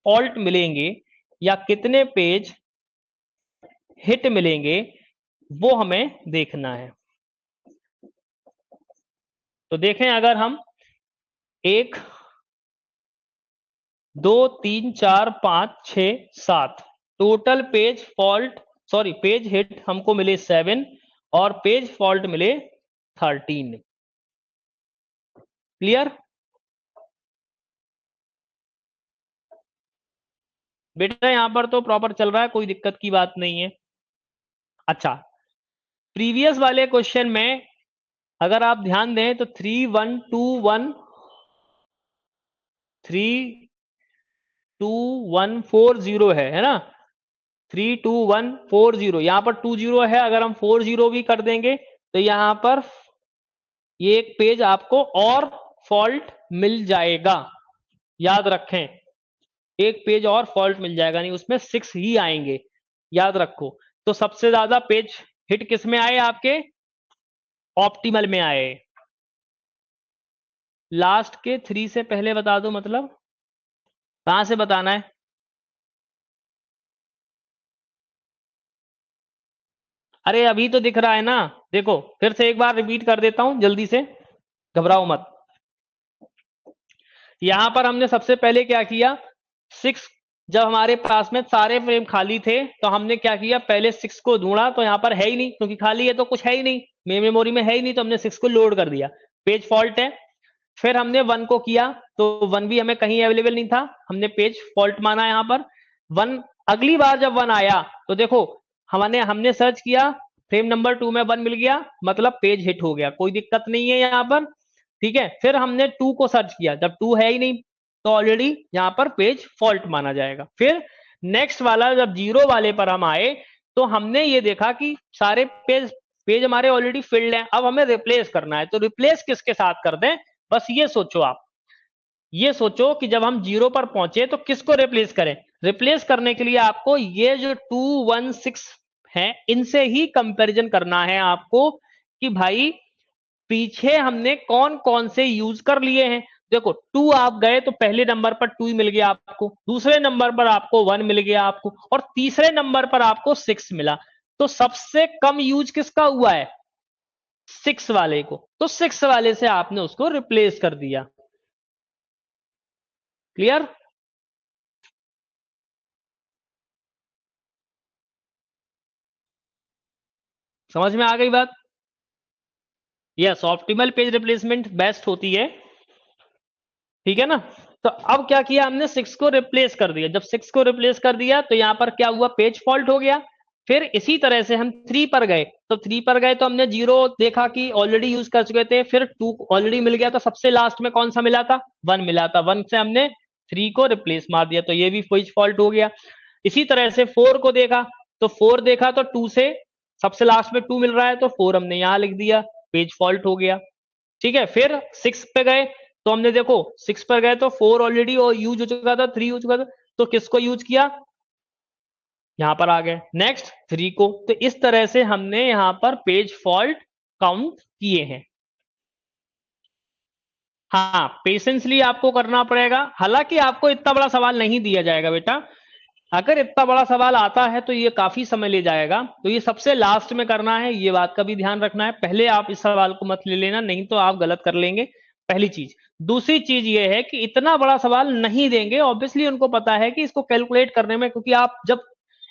फॉल्ट मिलेंगे या कितने पेज हिट मिलेंगे, वो हमें देखना है। तो देखें, अगर हम 1 2 3 4 5 6 7 total page fault, sorry page hit हमको मिले 7 और पेज फॉल्ट मिले 13। क्लियर? बेटा यहां पर तो प्रॉपर चल रहा है, कोई दिक्कत की बात नहीं है। अच्छा, प्रीवियस वाले क्वेश्चन में अगर आप ध्यान दें तो 3 1 2 1 3 2 1 4 0 है ना, 3 2 1 4 0, यहां पर 2 0 है, अगर हम 4 0 भी कर देंगे तो यहां पर ये एक पेज आपको और फॉल्ट मिल जाएगा। याद रखें, एक पेज और फॉल्ट मिल जाएगा, नहीं उसमें 6 ही आएंगे, याद रखो। तो सबसे ज्यादा पेज हिट किस में आए, आपके ऑप्टिमल में आए। लास्ट के 3 से पहले बता दो, मतलब कहां से बताना है? अरे अभी तो दिख रहा है ना, देखो फिर से एक बार रिपीट कर देता हूं जल्दी से, घबराओ मत। यहां पर हमने सबसे पहले क्या किया, 6, जब हमारे पास में सारे फ्रेम खाली थे तो हमने क्या किया, पहले 6 को ढूंढा, तो यहां पर है ही नहीं, क्योंकि खाली है तो कुछ है ही नहीं, मेमोरी में है ही नहीं, तो हमने 6 को लोड कर दिया, पेज फॉल्ट है। फिर हमने 1 को किया तो 1 भी हमें कहीं अवेलेबल नहीं था, हमने पेज फॉल्ट माना यहां पर 1। अगली बार जब 1 आया तो देखो हमने सर्च किया, फ्रेम नंबर 2 में 1 मिल गया, मतलब पेज हिट हो गया, कोई दिक्कत नहीं है यहां पर, ठीक है। फिर हमने 2 को सर्च किया, जब 2 है ही नहीं तो ऑलरेडी यहां पर पेज फॉल्ट माना जाएगा। फिर नेक्स्ट वाला जब 0 वाले पर हम आए तो हमने ये देखा कि सारे पेज पेज हमारे ऑलरेडी फिल्ड हैं, अब हमें रिप्लेस करना है, तो रिप्लेस किसके साथ कर दें, बस ये सोचो आप, ये सोचो कि जब हम 0 पर पहुंचे तो किसको रिप्लेस करें। रिप्लेस करने के लिए आपको ये जो 2 1 6 है इनसे ही कंपैरिजन करना है आपको, कि भाई पीछे हमने कौन कौन से यूज कर लिए हैं। देखो 2 आप गए तो पहले नंबर पर 2 ही मिल गया आपको, दूसरे नंबर पर आपको 1 मिल गया आपको, और तीसरे नंबर पर आपको 6 मिला, तो सबसे कम यूज किसका हुआ है, 6 वाले को, तो 6 वाले से आपने उसको रिप्लेस कर दिया। क्लियर? समझ में आ गई बात? Yes, optimal page replacement best होती है, ठीक है ना। तो अब क्या किया हमने, 6 को रिप्लेस कर दिया, जब 6 को रिप्लेस कर दिया तो यहां पर क्या हुआ, पेज फॉल्ट हो गया। फिर इसी तरह से हम 3 पर गए, तो 3 पर गए तो हमने 0 देखा कि ऑलरेडी यूज कर चुके थे, फिर 2 ऑलरेडी मिल गया, तो सबसे लास्ट में कौन सा मिला था, 1 मिला था, 1 से हमने 3 को रिप्लेस मार दिया, तो ये भी पेज फॉल्ट हो गया। इसी तरह से 4 को देखा, तो 4 देखा तो 2 से सबसे लास्ट में 2 मिल रहा है, तो 4 हमने यहां लिख दिया, पेज फॉल्ट हो गया, ठीक है। फिर 6 पे गए तो हमने देखो 6 पर गए तो 4 ऑलरेडी और यूज हो चुका था, 3 हो चुका था, तो किसको यूज किया, यहां पर आ गए नेक्स्ट 3 को। तो इस तरह से हमने यहां पर पेज फॉल्ट काउंट किए हैं। हाँ, पेशेंसली आपको करना पड़ेगा, हालांकि आपको इतना बड़ा सवाल नहीं दिया जाएगा बेटा, अगर इतना बड़ा सवाल आता है तो ये काफी समय ले जाएगा, तो ये सबसे लास्ट में करना है, ये बात का भी ध्यान रखना है, पहले आप इस सवाल को मत ले लेना, नहीं तो आप गलत कर लेंगे, पहली चीज। दूसरी चीज ये है कि इतना बड़ा सवाल नहीं देंगे, ऑब्वियसली उनको पता है कि इसको कैलकुलेट करने में, क्योंकि आप जब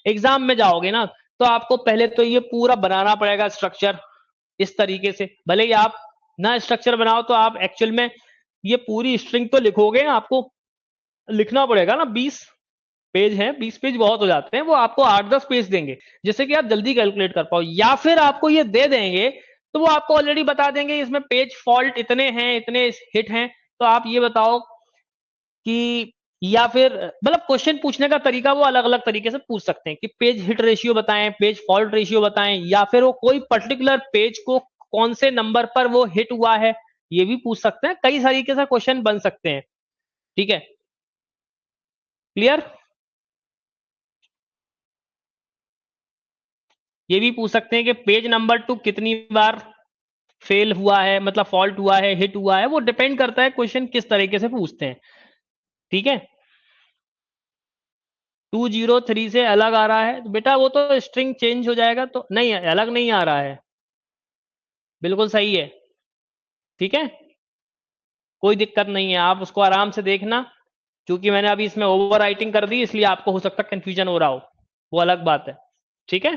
एग्जाम में जाओगे ना तो आपको पहले तो ये पूरा बनाना पड़ेगा स्ट्रक्चर, इस तरीके से, भले ही आप ना स्ट्रक्चर बनाओ तो आप एक्चुअल में ये पूरी स्ट्रिंग तो लिखोगे, आपको लिखना पड़ेगा ना, 20 पेज हैं, 20 पेज बहुत हो जाते हैं, वो आपको 8-10 पेज देंगे जिससे कि आप जल्दी कैलकुलेट कर पाओ, या फिर आपको ये दे देंगे तो वो आपको ऑलरेडी बता देंगे इसमें पेज फॉल्ट इतने हैं, इतने हिट हैं, तो आप ये बताओ कि या फिर मतलब क्वेश्चन पूछने का तरीका वो अलग अलग तरीके से पूछ सकते हैं कि पेज हिट रेशियो बताएं, पेज फॉल्ट रेशियो बताएं, या फिर वो कोई पर्टिकुलर पेज को कौन से नंबर पर वो हिट हुआ है ये भी पूछ सकते हैं। कई तरीके से क्वेश्चन बन सकते हैं। ठीक है, क्लियर। ये भी पूछ सकते हैं कि पेज नंबर 2 कितनी बार फेल हुआ है, मतलब फॉल्ट हुआ है, हिट हुआ है। वो डिपेंड करता है क्वेश्चन किस तरीके से पूछते हैं। ठीक है, 203 से अलग आ रहा है तो बेटा वो तो स्ट्रिंग चेंज हो जाएगा, तो नहीं अलग नहीं आ रहा है, बिल्कुल सही है। ठीक है, कोई दिक्कत नहीं है, आप उसको आराम से देखना। क्योंकि मैंने अभी इसमें ओवर राइटिंग कर दी इसलिए आपको हो सकता है कंफ्यूजन हो रहा हो, वो अलग बात है। ठीक है,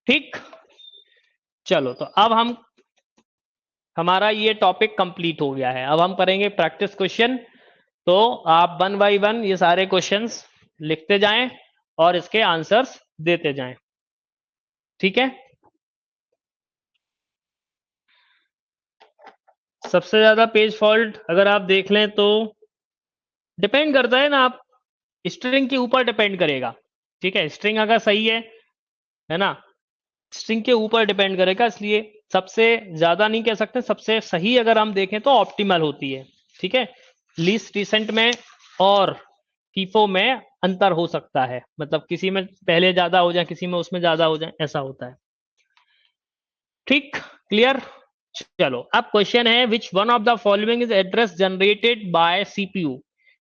ठीक। चलो तो अब हम, हमारा ये टॉपिक कंप्लीट हो गया है। अब हम करेंगे प्रैक्टिस क्वेश्चन। तो आप वन बाय वन ये सारे क्वेश्चंस लिखते जाएं और इसके आंसर्स देते जाएं। ठीक है, सबसे ज्यादा पेज फॉल्ट अगर आप देख लें तो डिपेंड करता है ना, आप स्ट्रिंग के ऊपर डिपेंड करेगा। ठीक है, स्ट्रिंग अगर सही है ना, स्ट्रिंग के ऊपर डिपेंड करेगा, इसलिए सबसे ज्यादा नहीं कह सकते। सबसे सही अगर हम देखें तो ऑप्टिमल होती है। ठीक है, लीस्ट रिसेंट में और फीफो में अंतर हो सकता है, मतलब किसी में पहले ज्यादा हो जाए, किसी में उसमें ज्यादा हो जाए, ऐसा होता है। ठीक, क्लियर। चलो अब क्वेश्चन है, which one of the following is address generated by CPU.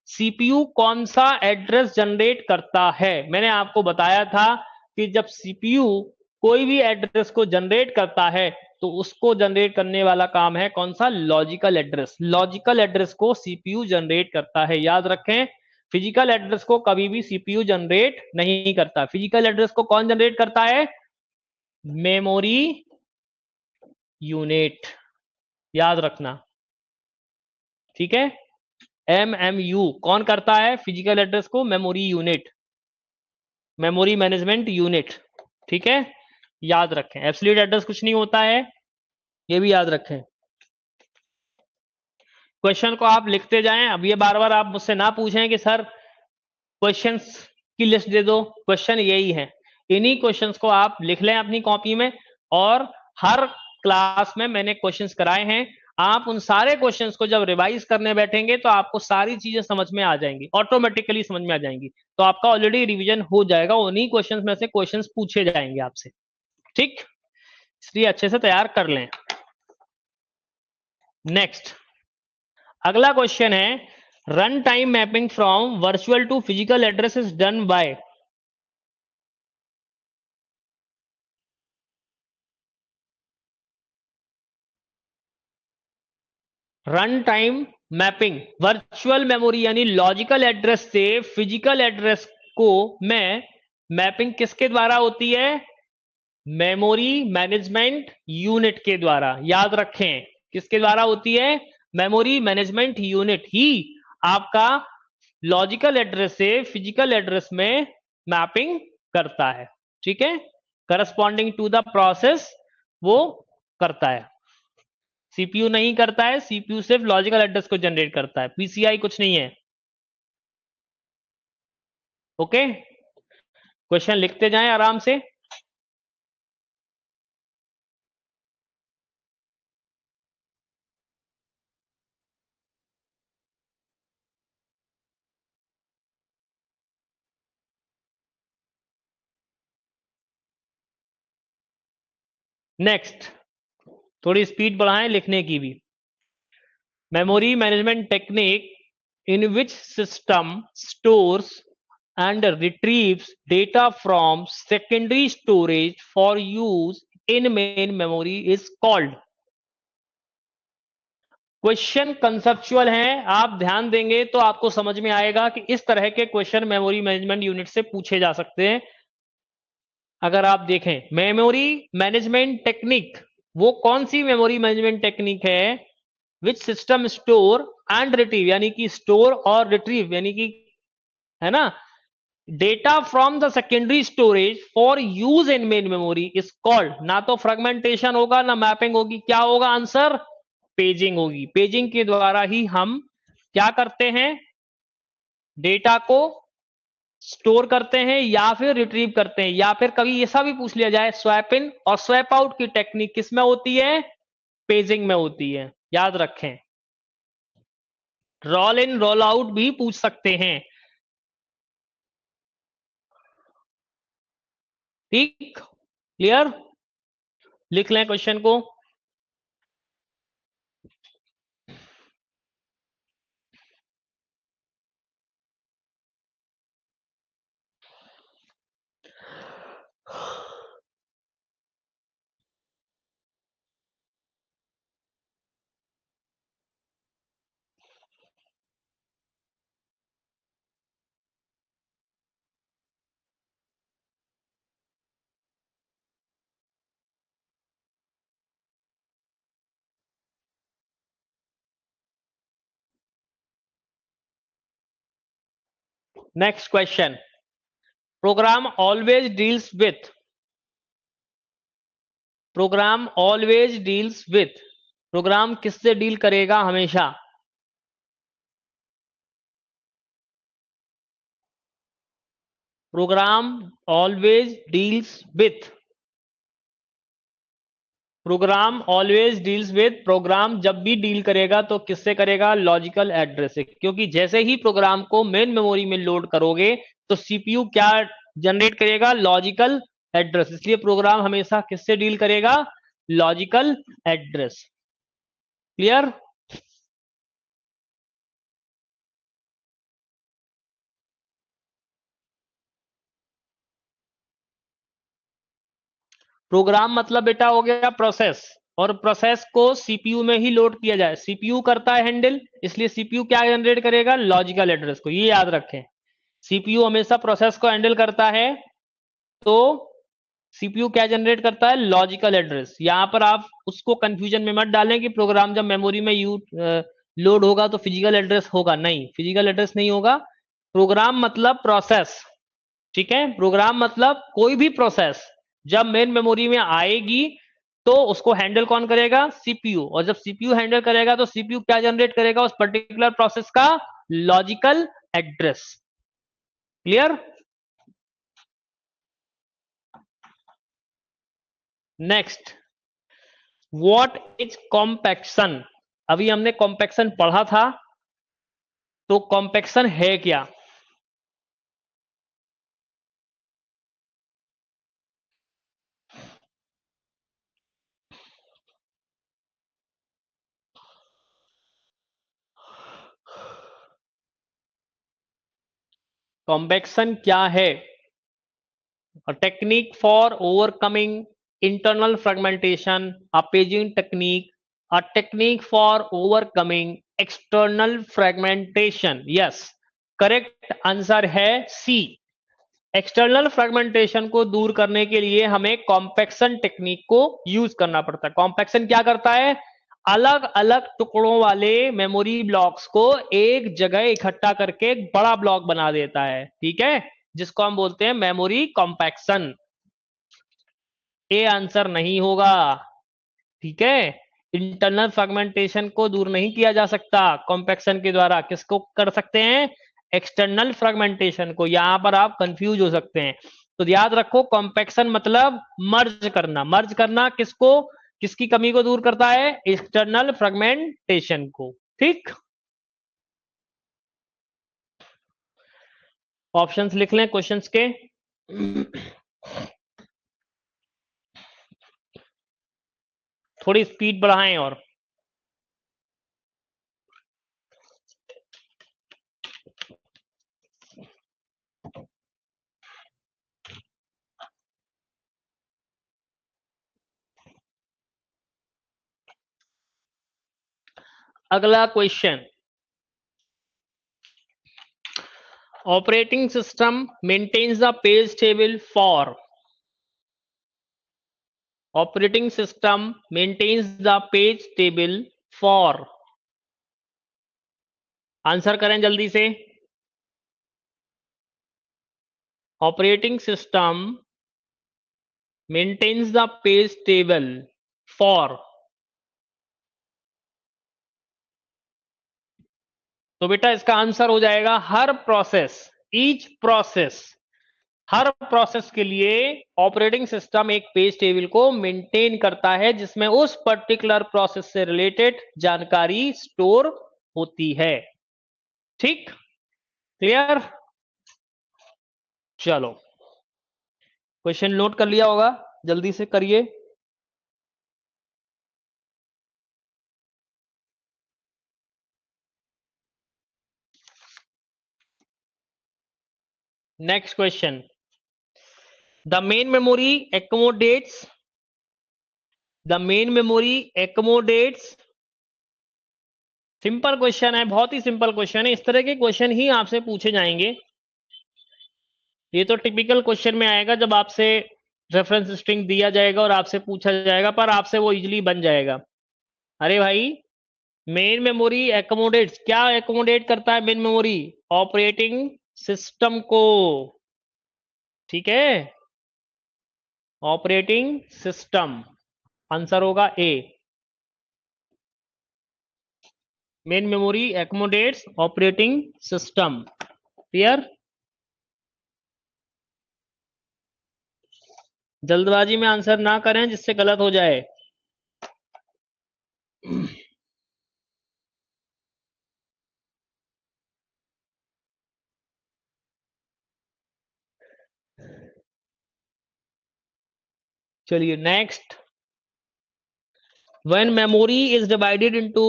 CPU कौन सा एड्रेस जनरेट करता है? मैंने आपको बताया था कि जब सीपीयू कोई भी एड्रेस को जनरेट करता है तो उसको जनरेट करने वाला काम है कौन सा? Logical address. लॉजिकल एड्रेस को सीपीयू जनरेट करता है, याद रखें। फिजिकल एड्रेस को कभी भी सीपीयू जनरेट नहीं करता। फिजिकल एड्रेस को कौन जनरेट करता है? मेमोरी यूनिट, याद रखना। ठीक है, एमएमयू कौन करता है? फिजिकल एड्रेस को memory unit, memory management unit. ठीक है, याद रखें। एब्सोल्यूट एड्रेस कुछ नहीं होता है, ये भी याद रखें। क्वेश्चन को आप लिखते जाएं। अब ये बार बार आप मुझसे ना पूछें कि सर क्वेश्चंस की लिस्ट दे दो, क्वेश्चन यही है। इन्हीं क्वेश्चंस को आप लिख लें अपनी कॉपी में, और हर क्लास में मैंने क्वेश्चंस कराए हैं। आप उन सारे क्वेश्चंस को जब रिवाइज करने बैठेंगे तो आपको सारी चीजें समझ में आ जाएंगी, ऑटोमेटिकली समझ में आ जाएंगी। तो आपका ऑलरेडी रिवीजन हो जाएगा, उन्हीं क्वेश्चंस में से क्वेश्चंस पूछे जाएंगे आपसे। ठीक, इसलिए अच्छे से तैयार कर लें। नेक्स्ट, अगला क्वेश्चन है, run time mapping from virtual to physical address is done by. Run time mapping virtual memory यानी लॉजिकल एड्रेस से फिजिकल एड्रेस को मैं मैपिंग किसके द्वारा होती है? मेमोरी मैनेजमेंट यूनिट के द्वारा। याद रखें, किसके द्वारा होती है? मेमोरी मैनेजमेंट यूनिट ही आपका लॉजिकल एड्रेस से फिजिकल एड्रेस में मैपिंग करता है। ठीक है, करस्पॉन्डिंग टू द प्रोसेस वो करता है, सीपीयू नहीं करता है। सीपीयू सिर्फ लॉजिकल एड्रेस को जनरेट करता है, पीसीआई कुछ नहीं है। ओके, क्वेश्चन लिखते जाएं आराम से। नेक्स्ट, थोड़ी स्पीड बढ़ाएं लिखने की भी। Memory management technique in which system stores and retrieves data from secondary storage for use in main memory is called। Question conceptual है, आप ध्यान देंगे तो आपको समझ में आएगा कि इस तरह के क्वेश्चन मेमोरी मैनेजमेंट यूनिट से पूछे जा सकते हैं। अगर आप देखें मेमोरी मैनेजमेंट टेक्निक, वो कौन सी मेमोरी मैनेजमेंट टेक्निक है? Which system store and retrieve, यानी कि स्टोर और रिट्रीव यानी कि, है ना, data from the secondary storage for use in main memory is called. ना तो फ्रेगमेंटेशन होगा ना मैपिंग होगी, क्या होगा आंसर? पेजिंग होगी। पेजिंग के द्वारा ही हम क्या करते हैं, डेटा को स्टोर करते हैं या फिर रिट्रीव करते हैं, या फिर कभी ऐसा भी पूछ लिया जाए स्वैप इन और स्वैप आउट की टेक्निक किस में होती है, पेजिंग में होती है, याद रखें। रोल इन रोल आउट भी पूछ सकते हैं। ठीक, क्लियर, लिख लें क्वेश्चन को। Next question, program always deals with, program always deals with, program किससे डील करेगा हमेशा, program always deals with, program always deals with, program जब भी डील करेगा तो किससे करेगा, लॉजिकल एड्रेस से, क्योंकि जैसे ही प्रोग्राम को मेन मेमोरी में लोड करोगे तो सीपीयू क्या जनरेट करेगा, लॉजिकल एड्रेस, इसलिए प्रोग्राम हमेशा किससे डील करेगा, लॉजिकल एड्रेस। क्लियर, प्रोग्राम मतलब बेटा हो गया प्रोसेस, और प्रोसेस को सीपीयू में ही लोड किया जाए, सीपीयू करता है हैंडल, इसलिए सीपीयू क्या जनरेट करेगा, लॉजिकल एड्रेस को, ये याद रखें। सीपीयू हमेशा प्रोसेस को हैंडल करता है, तो सीपीयू क्या जनरेट करता है, लॉजिकल एड्रेस। यहां पर आप उसको कंफ्यूजन में मत डालें कि प्रोग्राम जब मेमोरी में लोड होगा तो फिजिकल एड्रेस होगा, नहीं, फिजिकल एड्रेस नहीं होगा। प्रोग्राम मतलब प्रोसेस, ठीक है, प्रोग्राम मतलब कोई भी प्रोसेस जब मेन मेमोरी में आएगी तो उसको हैंडल कौन करेगा, सीपीयू, और जब सीपीयू हैंडल करेगा तो सीपीयू क्या जनरेट करेगा, उस पर्टिकुलर प्रोसेस का logical address. Clear, next, what is compaction, अभी हमने कॉम्पैक्शन पढ़ा था, तो कॉम्पैक्शन है क्या, कॉम्पैक्शन क्या है, a technique for overcoming internal fragmentation, a paging technique, a technique for overcoming external fragmentation. Yes, correct answer है सी। एक्सटर्नल फ्रेगमेंटेशन को दूर करने के लिए हमें कॉम्पैक्शन टेक्निक को यूज करना पड़ता है। कॉम्पैक्शन क्या करता है, अलग अलग टुकड़ों वाले मेमोरी ब्लॉक्स को एक जगह इकट्ठा करके एक बड़ा ब्लॉक बना देता है, ठीक है, जिसको हम बोलते हैं मेमोरी कॉम्पैक्शन। ए आंसर नहीं होगा, ठीक है, इंटरनल फ्रेगमेंटेशन को दूर नहीं किया जा सकता कॉम्पैक्शन के द्वारा, किसको कर सकते हैं, एक्सटर्नल फ्रेगमेंटेशन को। यहां पर आप कंफ्यूज हो सकते हैं, तो याद रखो कॉम्पैक्शन मतलब मर्ज करना, मर्ज करना किसको, किसकी कमी को दूर करता है, एक्सटर्नल फ्रेगमेंटेशन को। ठीक, ऑप्शंस लिख लें क्वेश्चंस के। थोड़ी स्पीड बढ़ाएं और अगला question, operating system maintains the page table for, operating system maintains the page table for, answer करें जल्दी से, operating system maintains the page table for, तो बेटा इसका आंसर हो जाएगा हर प्रोसेस, ईच प्रोसेस, हर प्रोसेस के लिए ऑपरेटिंग सिस्टम एक पेज टेबल को मेंटेन करता है जिसमें उस पर्टिकुलर प्रोसेस से रिलेटेड जानकारी स्टोर होती है। ठीक, क्लियर? चलो, क्वेश्चन नोट कर लिया होगा, जल्दी से करिए। Next question, the main memory accommodates the main memory accommodates simple question है, बहुत ही सिंपल क्वेश्चन है, इस तरह के क्वेश्चन ही आपसे पूछे जाएंगे। ये तो टिपिकल क्वेश्चन में आएगा जब आपसे रेफरेंस स्ट्रिंग दिया जाएगा और आपसे पूछा जाएगा, पर आपसे वो इजीली बन जाएगा। अरे भाई, मेन मेमोरी एकोमोडेट्स, क्या एकोमोडेट करता है मेन मेमोरी? ऑपरेटिंग सिस्टम को। ठीक है, ऑपरेटिंग सिस्टम, आंसर होगा A. Main memory accommodates operating system. Clear? जल्दबाजी में आंसर ना करें जिससे गलत हो जाए। चलिए next, when memory is divided into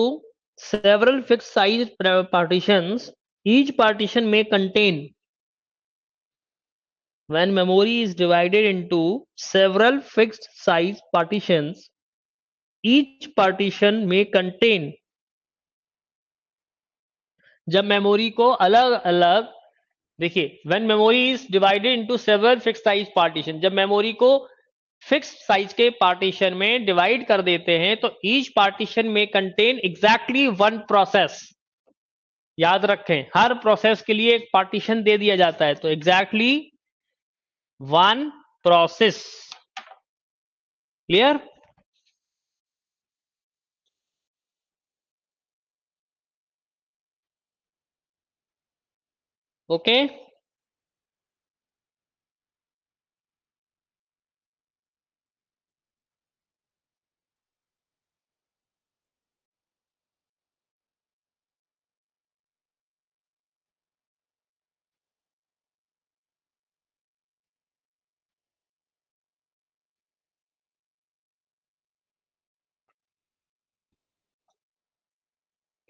several fixed size partitions, each partition may contain when memory is divided into several fixed size partitions, each partition may contain, जब मेमोरी को अलग अलग, देखिए when memory is divided into several fix size partition, जब memory को fix size के partition में divide कर देते हैं तो ईच पार्टीशन में कंटेन एग्जैक्टली वन प्रोसेस। याद रखें, हर प्रोसेस के लिए एक पार्टीशन दे दिया जाता है, तो exactly one process. Clear? Okay,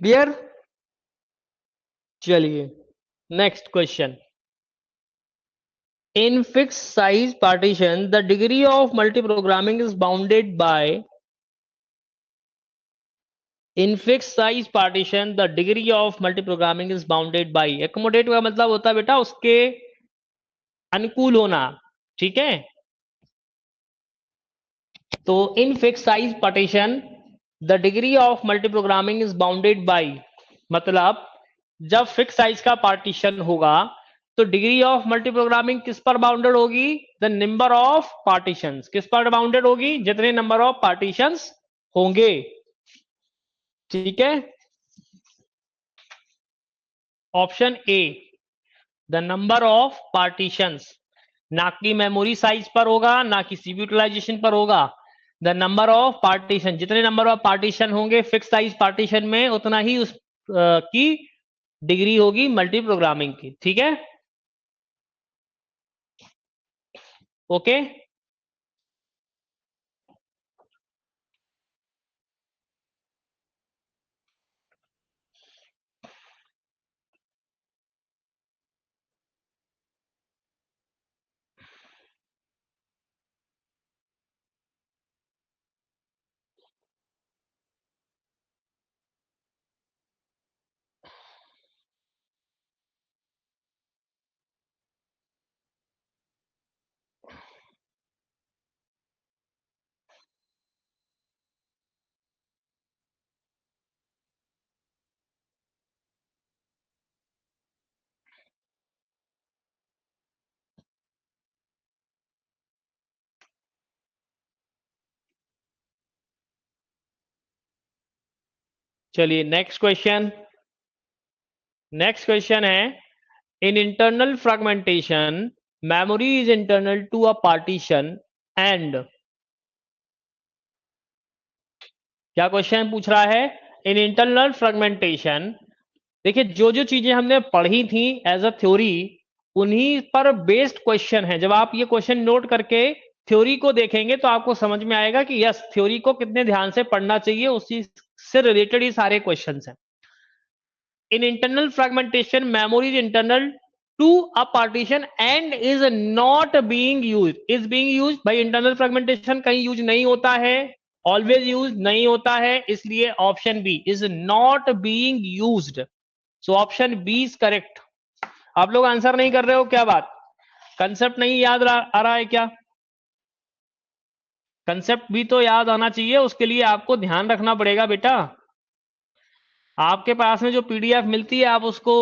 clear? चलिए next question, in fixed size partition the degree of multiprogramming is bounded by, in fixed size partition the degree of multiprogramming is bounded by, accommodate का मतलब होता है बेटा उसके अनुकूल होना। ठीक है, तो in fix size partition the degree of multiprogramming is bounded by, मतलब जब फिक्स साइज का पार्टीशन होगा तो डिग्री ऑफ मल्टीप्रोग्रामिंग किस पर बाउंडेड होगी? The number of partitions. किस पर बाउंडेड होगी? जितने नंबर ऑफ पार्टीशंस होंगे। ठीक है, option A, the number of partitions, ना कि मेमोरी साइज पर होगा, ना कि सीपीयू यूटिलाइजेशन पर होगा। द नंबर ऑफ पार्टीशन, जितने नंबर ऑफ पार्टीशन होंगे फिक्स साइज पार्टीशन में उतना ही उस की डिग्री होगी मल्टी प्रोग्रामिंग की। ठीक है, ओके। चलिए नेक्स्ट क्वेश्चन, नेक्स्ट क्वेश्चन है, in internal fragmentation memory is internal to a partition and, क्या क्वेश्चन पूछ रहा है? इन इंटरनल फ्रेगमेंटेशन, देखिए जो जो चीजें हमने पढ़ी थी एज अ थ्योरी, उन्हीं पर बेस्ड क्वेश्चन है। जब आप ये क्वेश्चन नोट करके थ्योरी को देखेंगे तो आपको समझ में आएगा कि यस, थ्योरी को कितने ध्यान से पढ़ना चाहिए, उसी से रिलेटेड ही सारे क्वेश्चंस हैं। in internal fragmentation memory is internal to a partition and is not being used, is being used भाई, internal fragmentation कहीं यूज नहीं होता है, ऑलवेज यूज नहीं होता है, इसलिए option B is not being used. So option B is correct. आप लोग आंसर नहीं कर रहे हो, क्या बात? कंसेप्ट नहीं याद आ रहा है क्या? कंसेप्ट भी तो याद आना चाहिए, उसके लिए आपको ध्यान रखना पड़ेगा बेटा। आपके पास में जो पीडीएफ मिलती है आप उसको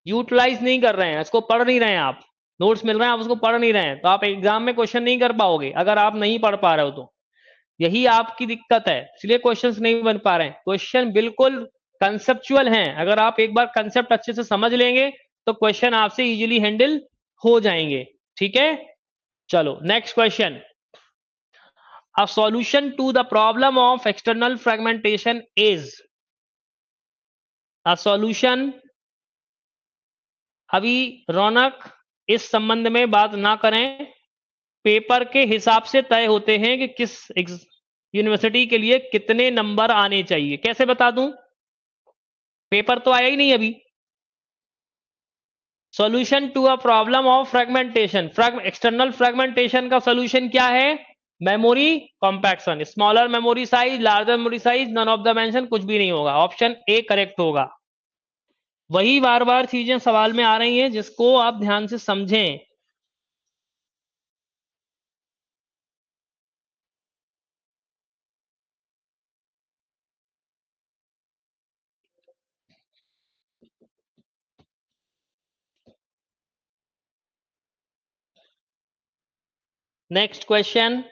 यूटिलाइज नहीं कर रहे हैं, इसको पढ़ नहीं रहे हैं, आप नोट्स मिल रहे हैं आप उसको पढ़ नहीं रहे हैं, तो आप एग्जाम में क्वेश्चन नहीं कर पाओगे अगर आप नहीं पढ़ पा रहे हो तो। यही आपकी दिक्कत है, इसलिए क्वेश्चंस नहीं बन पा रहे हैं। क्वेश्चन बिल्कुल कंसेप्चुअल हैं, अगर आप एक बार कंसेप्ट अच्छे से समझ लेंगे तो क्वेश्चन आपसे इजीली हैंडल हो जाएंगे। ठीक है, चलो next question. A solution to the problem of external fragmentation is, a solution, अभी रौनक इस संबंध में बात ना करें, पेपर के हिसाब से तय होते हैं कि किस यूनिवर्सिटी के लिए कितने नंबर आने चाहिए। कैसे बता दूं, पेपर तो आया ही नहीं अभी। Solution to a problem of fragmentation, external fragmentation का सॉल्यूशन क्या है? Memory compaction, smaller memory size, larger memory size, none of the mention, कुछ भी नहीं होगा, ऑप्शन ए करेक्ट होगा। वही बार बार चीजें सवाल में आ रही हैं जिसको आप ध्यान से समझें। Next question,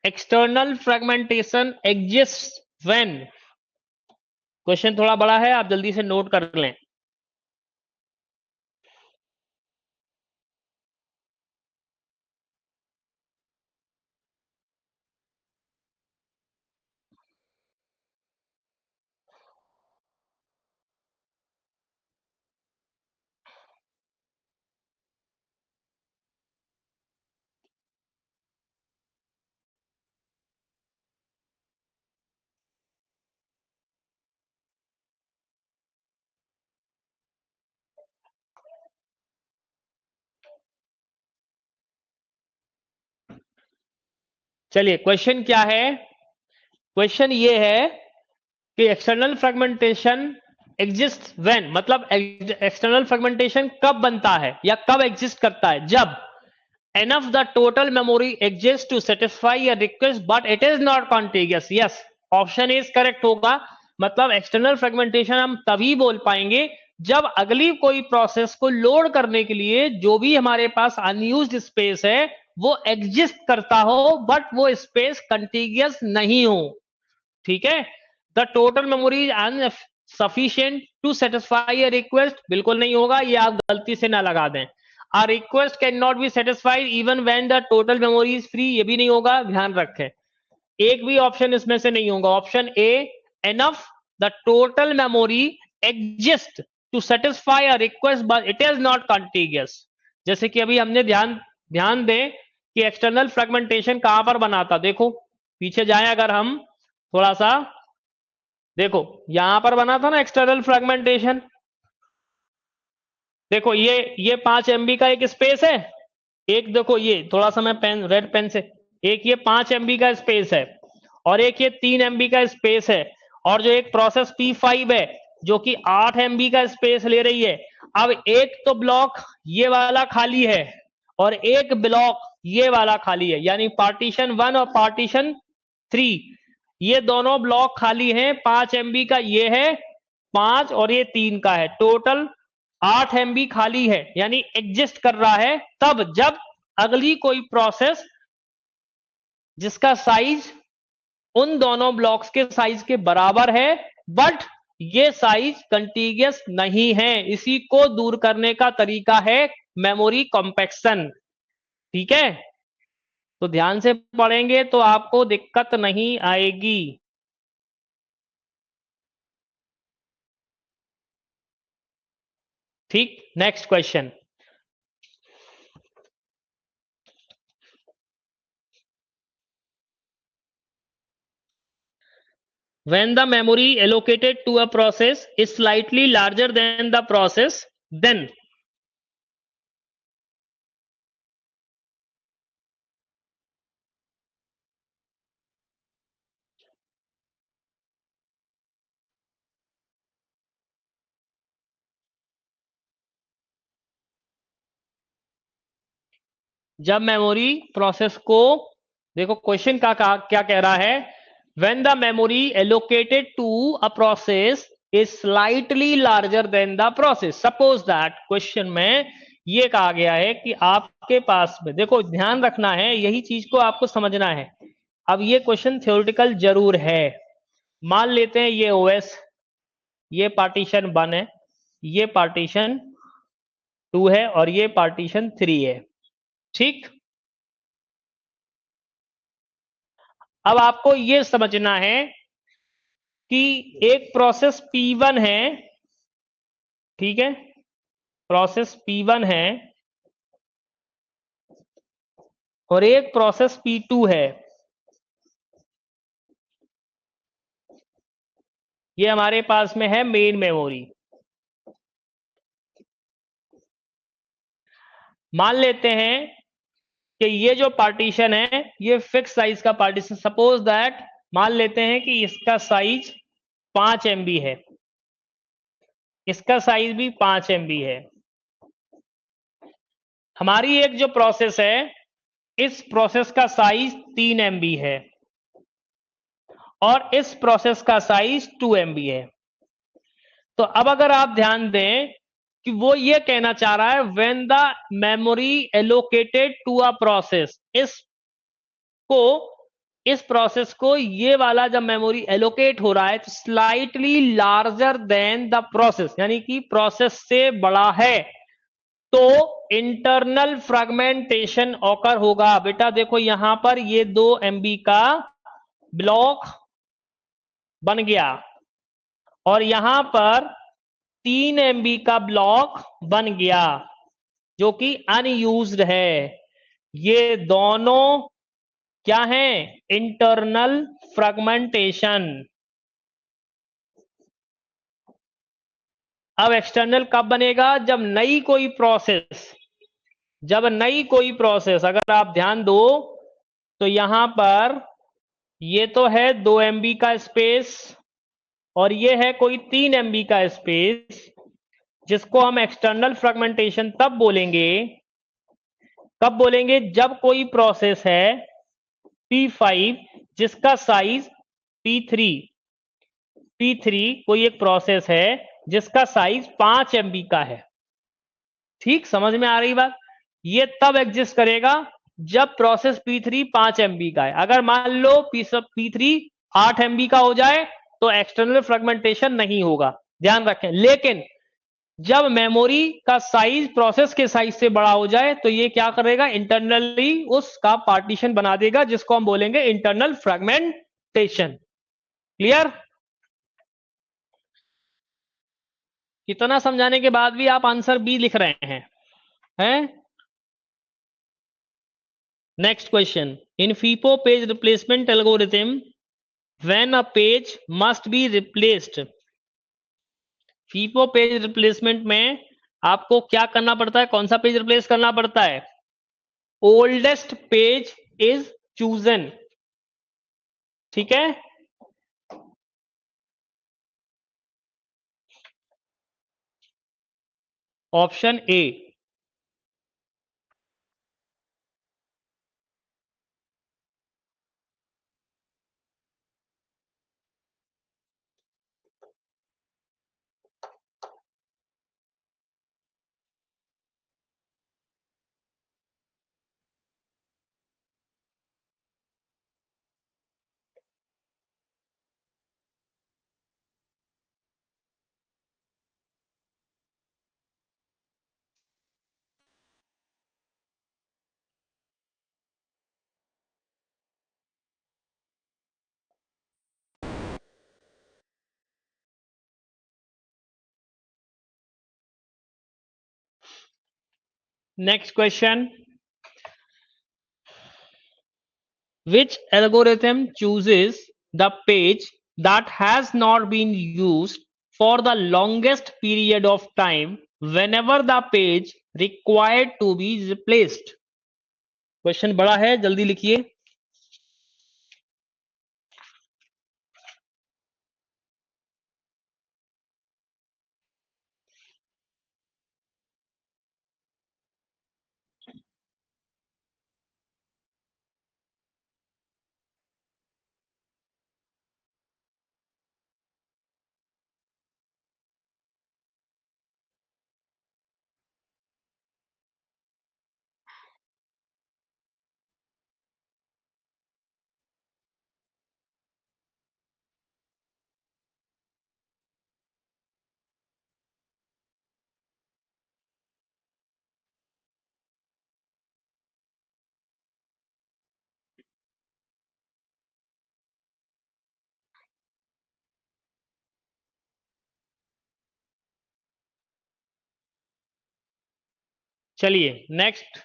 external fragmentation exist when, question थोड़ा बड़ा है, आप जल्दी से नोट कर लें। चलिए क्वेश्चन क्या है, क्वेश्चन ये है कि एक्सटर्नल फ्रेगमेंटेशन एग्जिस्ट व्हेन, मतलब एक्सटर्नल फ्रेगमेंटेशन कब बनता है या कब एग्जिस्ट करता है? जब enough the total memory exists to satisfy a request but it is not contiguous। yes, option is correct होगा। मतलब एक्सटर्नल फ्रेगमेंटेशन हम तभी बोल पाएंगे जब अगली कोई प्रोसेस को लोड करने के लिए जो भी हमारे पास अनयूज्ड स्पेस है वो एग्जिस्ट करता हो बट वो स्पेस कंटिगियस नहीं हो। ठीक है, the total memory is sufficient to satisfy a request, बिल्कुल नहीं होगा, ये आप गलती से ना लगा दें। A request cannot be satisfied even when the total memory is free, ये भी नहीं होगा, ध्यान रखें। एक भी ऑप्शन इसमें से नहीं होगा। Option A, enough the total memory exists to satisfy a request but it is not contiguous। जैसे कि अभी हमने ध्यान ध्यान दें कि एक्सटर्नल फ्रेगमेंटेशन कहां पर बना था, देखो पीछे जाएं अगर हम थोड़ा सा, देखो यहां पर बना था ना एक्सटर्नल फ्रेगमेंटेशन। देखो ये 5 MB का एक स्पेस है, एक देखो ये थोड़ा सा मैं पेन रेड पेन से, एक ये 5 MB का स्पेस है और एक ये 3 MB का स्पेस है, और जो एक प्रोसेस P5 है जो कि 8 MB का स्पेस ले रही है। अब एक तो ब्लॉक ये वाला खाली है और एक ब्लॉक ये वाला खाली है, यानी पार्टीशन 1 और पार्टीशन 3, ये दोनों ब्लॉक खाली हैं। 5 MB का ये है 5 और ये 3 का है, टोटल 8 MB खाली है, यानी एग्जिस्ट कर रहा है तब जब अगली कोई प्रोसेस जिसका साइज उन दोनों ब्लॉक्स के साइज के बराबर है बट ये साइज कंटीगियस नहीं है, इसी को दूर करने का तरीका है मेमोरी कॉम्पैक्शन। ठीक है, तो ध्यान से पढ़ेंगे तो आपको दिक्कत नहीं आएगी। ठीक, next question. When the memory allocated to a process is slightly larger than the process, then जब मेमोरी प्रोसेस को, देखो क्वेश्चन का क्या कह रहा है, when the memory allocated to a process is slightly larger than the process, suppose that, question में ये कहा गया है कि आपके पास में, देखो ध्यान रखना है, यही चीज को आपको समझना है। अब ये क्वेश्चन थ्योरेटिकल जरूर है। मान लेते हैं ये ओएस, ये पार्टीशन 1 है, ये पार्टीशन 2 है और ये पार्टीशन 3 है। ठीक, अब आपको ये समझना है कि एक प्रोसेस P1 है, ठीक है, प्रोसेस P1 है और एक प्रोसेस P2 है। ये हमारे पास में है मेन मेमोरी। मान लेते हैं कि ये जो पार्टीशन है ये फिक्स साइज का पार्टीशन, सपोज दैट मान लेते हैं कि इसका साइज 5 MB है, इसका साइज भी 5 MB है। हमारी एक जो प्रोसेस है, इस प्रोसेस का साइज 3 MB है और इस प्रोसेस का साइज 2 MB है। तो अब अगर आप ध्यान दें कि वो ये कहना चाह रहा है when the memory allocated to a process, इस प्रोसेस को ये वाला जब मेमोरी एलोकेट हो रहा है तो slightly larger than the process, यानी कि प्रोसेस से बड़ा है, तो इंटरनल फ्रेगमेंटेशन ऑकर होगा। बेटा देखो यहां पर ये 2 MB का ब्लॉक बन गया और यहां पर 3 MB का ब्लॉक बन गया जो कि अनयूज्ड है। ये दोनों क्या है, इंटरनल फ्रेगमेंटेशन। अब एक्सटर्नल कब बनेगा, जब नई कोई प्रोसेस, अगर आप ध्यान दो तो यहां पर ये तो है 2 MB का स्पेस और ये है कोई 3 MB का स्पेस, जिसको हम एक्सटर्नल फ्रेगमेंटेशन तब बोलेंगे, कब बोलेंगे, जब कोई प्रोसेस है P5 जिसका साइज P3, कोई एक प्रोसेस है जिसका साइज 5 MB का है। ठीक, समझ में आ रही बात, ये तब एग्जिस्ट करेगा जब प्रोसेस P3 5 MB का है। अगर मान लो P3 8 MB का हो जाए तो एक्सटर्नल फ्रेगमेंटेशन नहीं होगा, ध्यान रखें। लेकिन जब मेमोरी का साइज प्रोसेस के साइज से बड़ा हो जाए तो ये क्या करेगा, इंटरनली उसका पार्टीशन बना देगा जिसको हम बोलेंगे इंटरनल फ्रेगमेंटेशन। क्लियर? कितना समझाने के बाद भी आप आंसर बी लिख रहे हैं? Next question, in फीपो page replacement algorithm when a page must be replaced, फीपो page replacement में आपको क्या करना पड़ता है, कौन सा पेज रिप्लेस करना पड़ता है, ओल्डेस्ट पेज इज चूजन। ठीक है, option A. Next question, which algorithm chooses the page that has not been used for the longest period of time whenever the page required to be replaced? Question बड़ा है, जल्दी लिखिए। चलिए next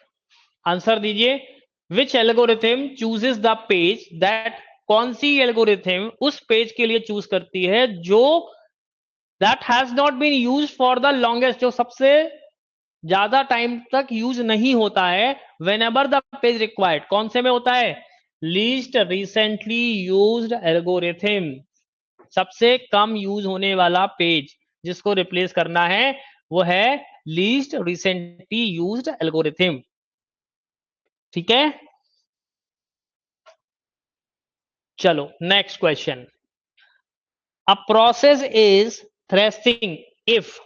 answer दीजिए। Which algorithm chooses the page that, कौन सी algorithm उस page के लिए चूज करती है जो that has not been use for the longest, जो सबसे ज्यादा टाइम तक यूज नहीं होता है। Whenever the page required, कौन से में होता है? लीस्ट रिसेंटली यूज्ड एल्गोरिथम, सबसे कम यूज होने वाला पेज जिसको रिप्लेस करना है वो है लीस्ट रिसेंटली यूज्ड एल्गोरिथम। ठीक है, चलो next question. A process is thrashing if,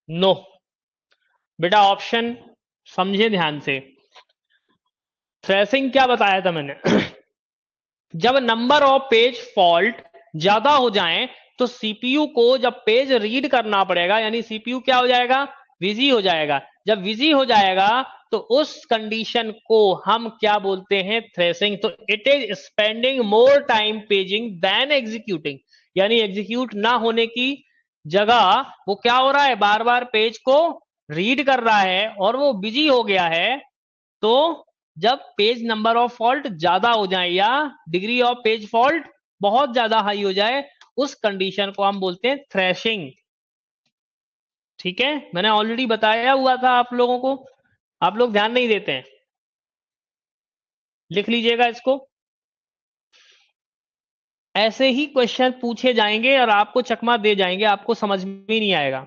no. बेटा ऑप्शन समझे ध्यान से। थ्रेसिंग क्या बताया था मैंने? जब नंबर ऑफ पेज फॉल्ट ज्यादा हो जाएं तो सीपीयू को जब पेज रीड करना पड़ेगा, यानी सीपीयू क्या हो जाएगा? बिजी हो जाएगा। जब बिजी हो जाएगा तो उस कंडीशन को हम क्या बोलते हैं? थ्रेसिंग। तो it is spending more time paging than executing, यानी एग्जीक्यूट ना होने की जगह वो क्या हो रहा है? बार बार पेज को रीड कर रहा है और वो बिजी हो गया है। तो जब पेज नंबर ऑफ फॉल्ट ज्यादा हो जाए या डिग्री ऑफ पेज फॉल्ट बहुत ज्यादा हाई हो जाए, उस कंडीशन को हम बोलते हैं थ्रेशिंग। ठीक है, मैंने ऑलरेडी बताया हुआ था आप लोगों को, आप लोग ध्यान नहीं देते हैं। लिख लीजिएगा इसको। ऐसे ही क्वेश्चन पूछे जाएंगे और आपको चकमा दे जाएंगे, आपको समझ में ही नहीं आएगा।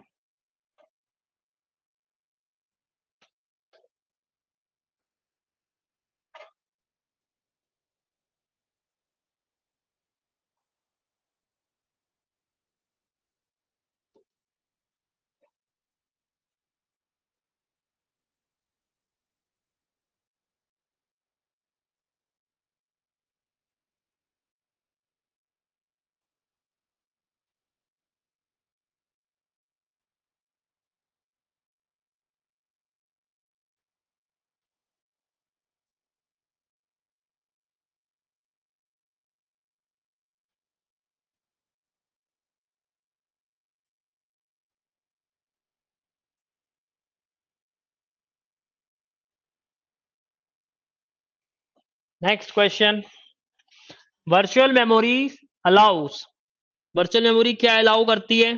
Next question, virtual memory allows, virtual memory क्या अलाउ करती है?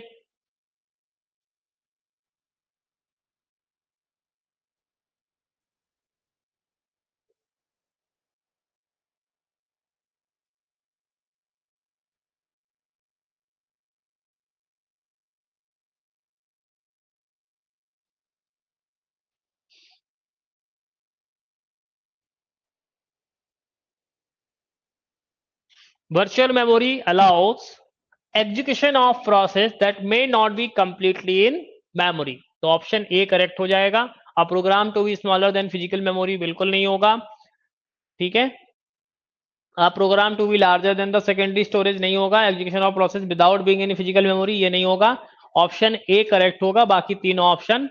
Virtual memory allows execution of process that may not be completely in memory. तो ऑप्शन ए करेक्ट हो जाएगा। A program to be smaller than physical memory बिल्कुल नहीं होगा, ठीक है। A program to be larger than the secondary storage नहीं होगा। Execution of process without being in physical memory ये नहीं होगा। ऑप्शन ए करेक्ट होगा, बाकी तीनों ऑप्शन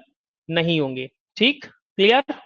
नहीं होंगे। ठीक, clear.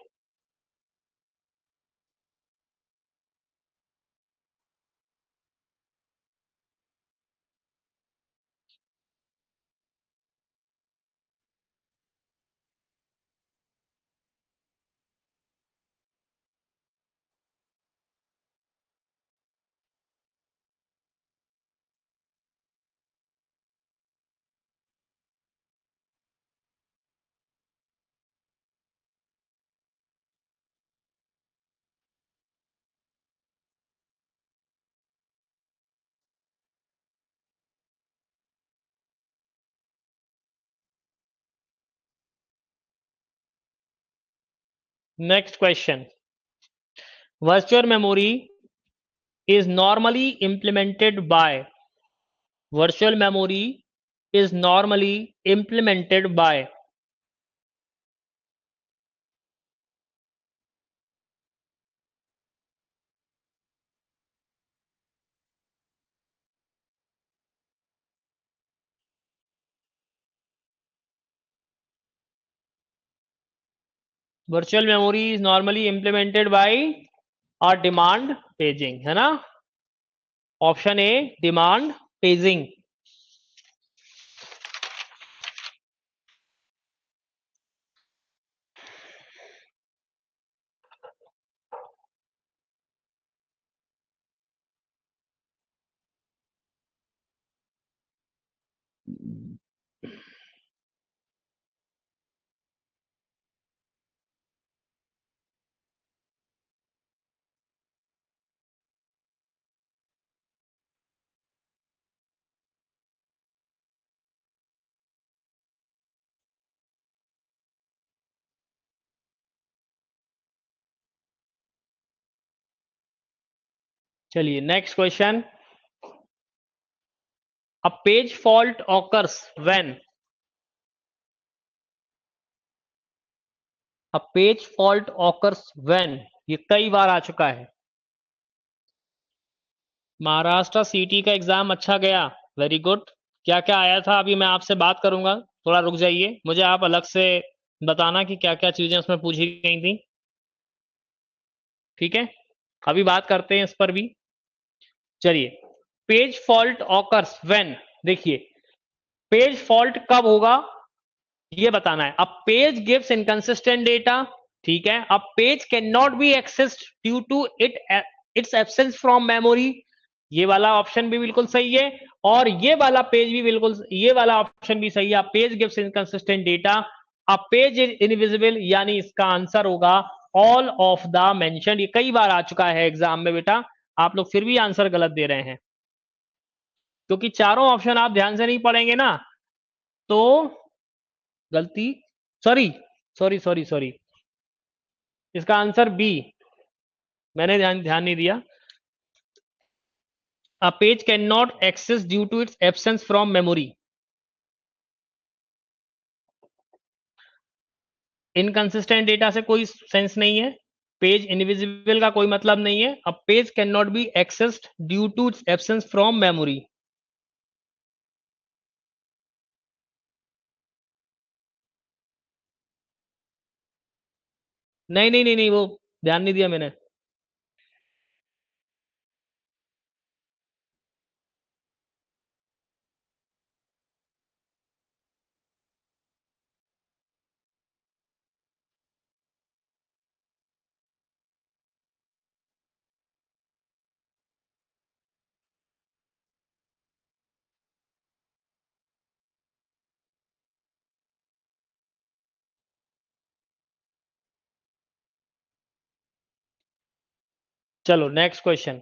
Next question, virtual memory is normally implemented by virtual memory is normally implemented by virtual memory is normally implemented by a demand paging, है ना। Option A demand paging. चलिए next question, a page fault occurs when, a page fault occurs when, ये कई बार आ चुका है। महाराष्ट्र सीटी का exam अच्छा गया, वेरी गुड। क्या क्या आया था अभी मैं आपसे बात करूंगा, थोड़ा रुक जाइए, मुझे आप अलग से बताना कि क्या क्या चीजें उसमें पूछी गई थी, ठीक है। अभी बात करते हैं इस पर भी। चलिए, पेज फॉल्ट ऑकर्स व्हेन, देखिए पेज फॉल्ट कब होगा ये बताना है। अब पेज गिव्स इनकंसिस्टेंट डेटा, ठीक है। अब page can not be accessed due to its absence from memory, ये वाला ऑप्शन भी बिल्कुल सही है। और ये वाला पेज भी बिल्कुल, ये वाला ऑप्शन भी सही है। Page gives inconsistent data, a page is invisible, यानी इसका आंसर होगा ऑल ऑफ द मेंशन्ड। ये कई बार आ चुका है एग्जाम में बेटा, आप लोग फिर भी आंसर गलत दे रहे हैं, क्योंकि चारों ऑप्शन आप ध्यान से नहीं पढ़ेंगे ना तो गलती, सॉरी सॉरी सॉरी सॉरी, इसका आंसर बी, मैंने ध्यान ध्यान नहीं दिया। A page can not access due to its absence from memory, inconsistent data से कोई सेंस नहीं है, पेज इनविजिबल का कोई मतलब नहीं है। अब page can not be accessed due to its absence from memory. नहीं नहीं नहीं नहीं, वो ध्यान नहीं दिया मैंने। चलो नेक्स्ट क्वेश्चन,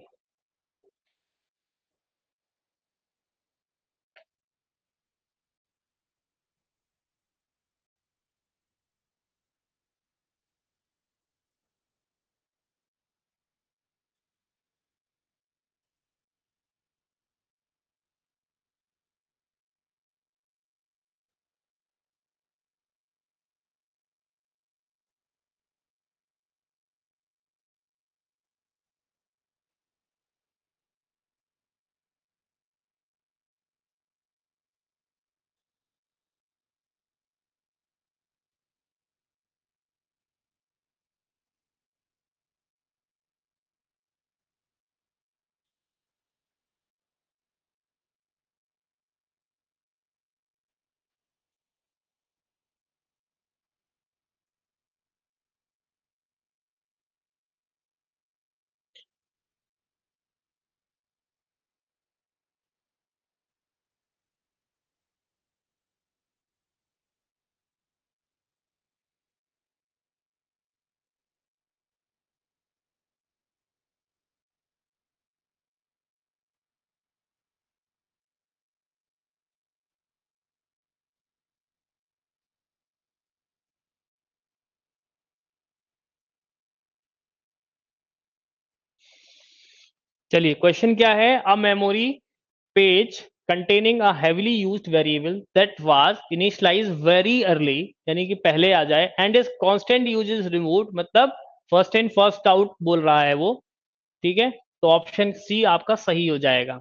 चलिए क्वेश्चन क्या है, a memory page containing a heavily used variable that was initialized very early, यानी कि पहले आ जाए, and is constant use is removed, मतलब फर्स्ट इन फर्स्ट आउट बोल रहा है वो। ठीक है, तो ऑप्शन सी आपका सही हो जाएगा।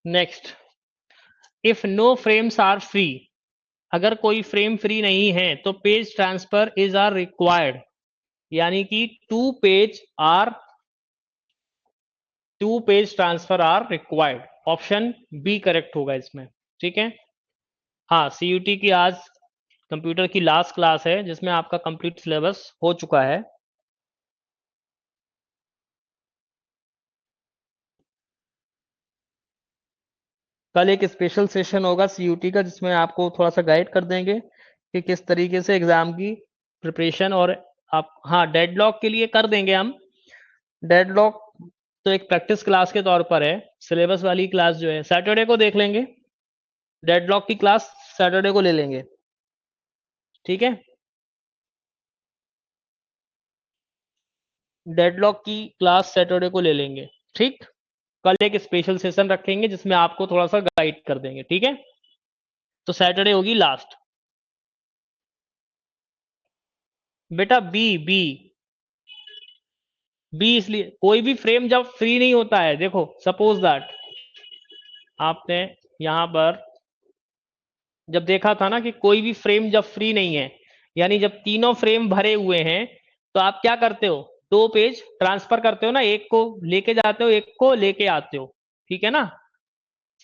Next, if no frames are free, अगर कोई फ्रेम फ्री नहीं है तो page transfer is are required, यानी कि two page transfer are required. Option B correct होगा इसमें। ठीक है, हाँ, सीयूटी की आज कंप्यूटर की लास्ट क्लास है जिसमें आपका कंप्लीट सिलेबस हो चुका है। कल एक स्पेशल सेशन होगा सीयूटी का जिसमें आपको थोड़ा सा गाइड कर देंगे कि किस तरीके से एग्जाम की प्रिपरेशन, और आप, हाँ, डेडलॉक के लिए कर देंगे हम। डेडलॉक तो एक प्रैक्टिस क्लास के तौर पर है, सिलेबस वाली क्लास जो है सैटरडे को देख लेंगे। डेडलॉक की क्लास सैटरडे को ले लेंगे। ठीक है, डेडलॉक की क्लास सैटरडे को ले लेंगे। ठीक, कल एक स्पेशल सेशन रखेंगे जिसमें आपको थोड़ा सा गाइड कर देंगे। ठीक है, तो सैटरडे होगी लास्ट। बेटा बी बी बी इसलिए, कोई भी फ्रेम जब फ्री नहीं होता है, देखो सपोज दैट आपने यहां पर जब देखा था ना कि कोई भी फ्रेम जब फ्री नहीं है, यानी जब तीनों फ्रेम भरे हुए हैं, तो आप क्या करते हो, दो पेज ट्रांसफर करते हो ना, एक को लेके जाते हो, एक को लेके आते हो। ठीक है ना,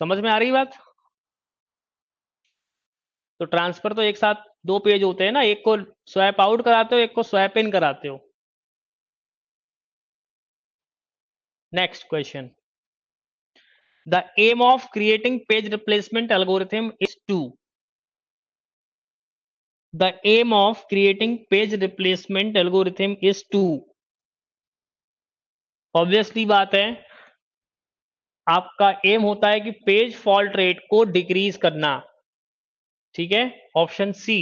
समझ में आ रही बात? तो ट्रांसफर तो एक साथ दो पेज होते हैं ना, एक को स्वैप आउट कराते हो, एक को स्वैप इन कराते हो। Next question, the aim of creating page replacement algorithm is to, the aim of creating page replacement algorithm is to, obviously बात है, आपका एम होता है कि पेज फॉल्ट रेट को डिक्रीज करना। ठीक है, option C,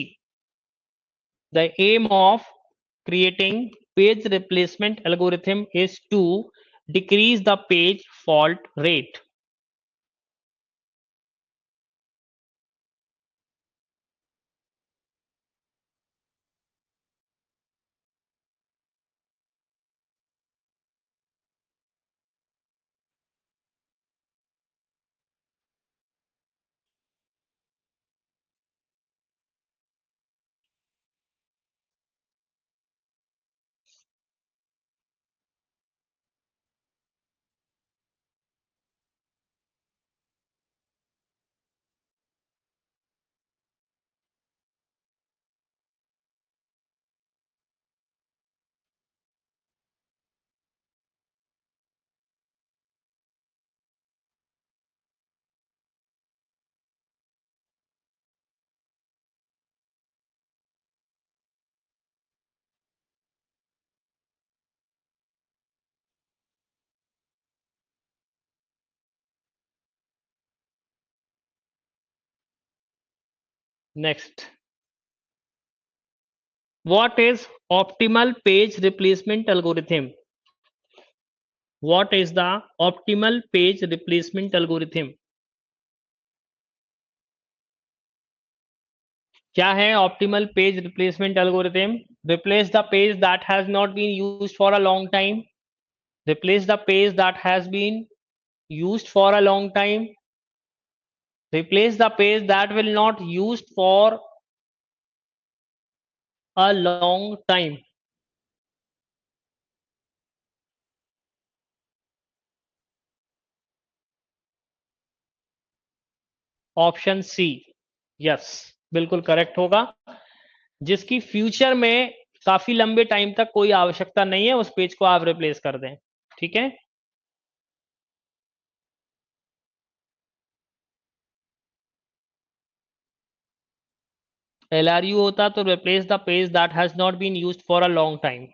the aim of creating page replacement algorithm is to decrease the page fault rate. Next, what is optimal page replacement algorithm? What is the optimal page replacement algorithm? क्या है optimal page replacement algorithm? Replace the page that has not been used for a long time. Replace the page that has been used for a long time. Replace the page that will not used for a long time. Option C, yes, बिल्कुल correct होगा। जिसकी future में काफी लंबे time तक कोई आवश्यकता नहीं है, उस पेज को आप रिप्लेस कर दें। ठीक है। LRU होता तो replace the page that has not been used for a long time.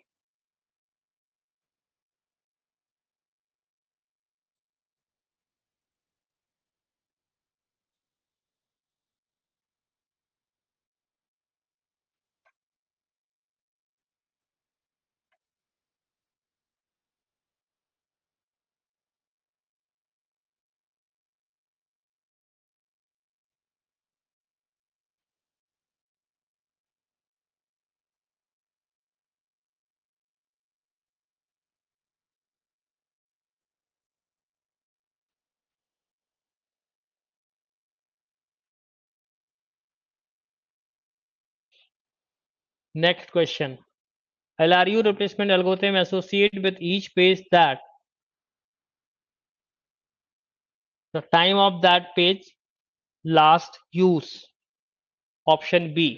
Next question. LRU replacement algorithm associate with each page that the time of that page last use. Option B.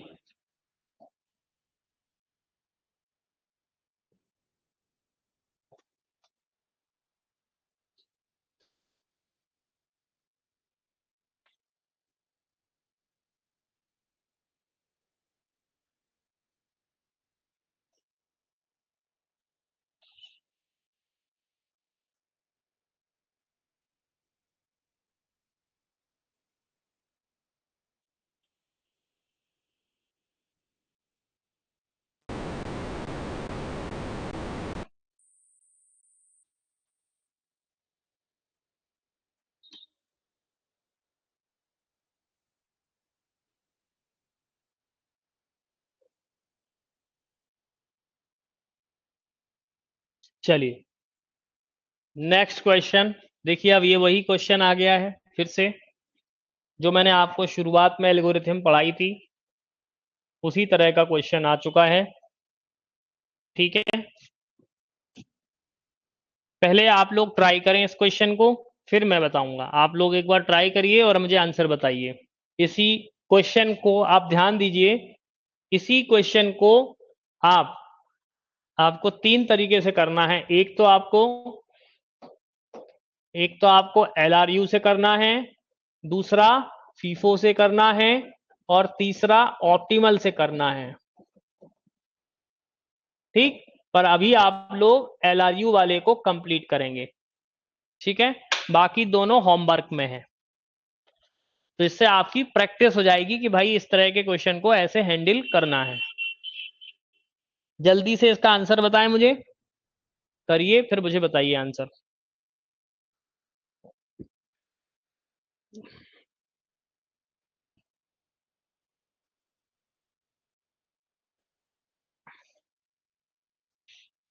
चलिए next question. देखिए अब ये वही question आ गया है फिर से, जो मैंने आपको शुरुआत में एल्गोरिथम पढ़ाई थी, उसी तरह का क्वेश्चन आ चुका है। ठीक है। पहले आप लोग ट्राई करें इस क्वेश्चन को, फिर मैं बताऊंगा। आप लोग एक बार ट्राई करिए और मुझे आंसर बताइए। इसी क्वेश्चन को आप ध्यान दीजिए। इसी क्वेश्चन को आप आपको तीन तरीके से करना है। एक तो आपको LRU से करना है, दूसरा फीफो से करना है, और तीसरा ऑप्टिमल से करना है। ठीक। पर अभी आप लोग LRU वाले को कंप्लीट करेंगे। ठीक है। बाकी दोनों होमवर्क में है। तो इससे आपकी प्रैक्टिस हो जाएगी कि भाई इस तरह के क्वेश्चन को ऐसे हैंडल करना है। जल्दी से इसका आंसर बताएं मुझे, करिए फिर मुझे बताइए आंसर।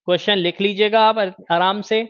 क्वेश्चन लिख लीजिएगा आप आराम से।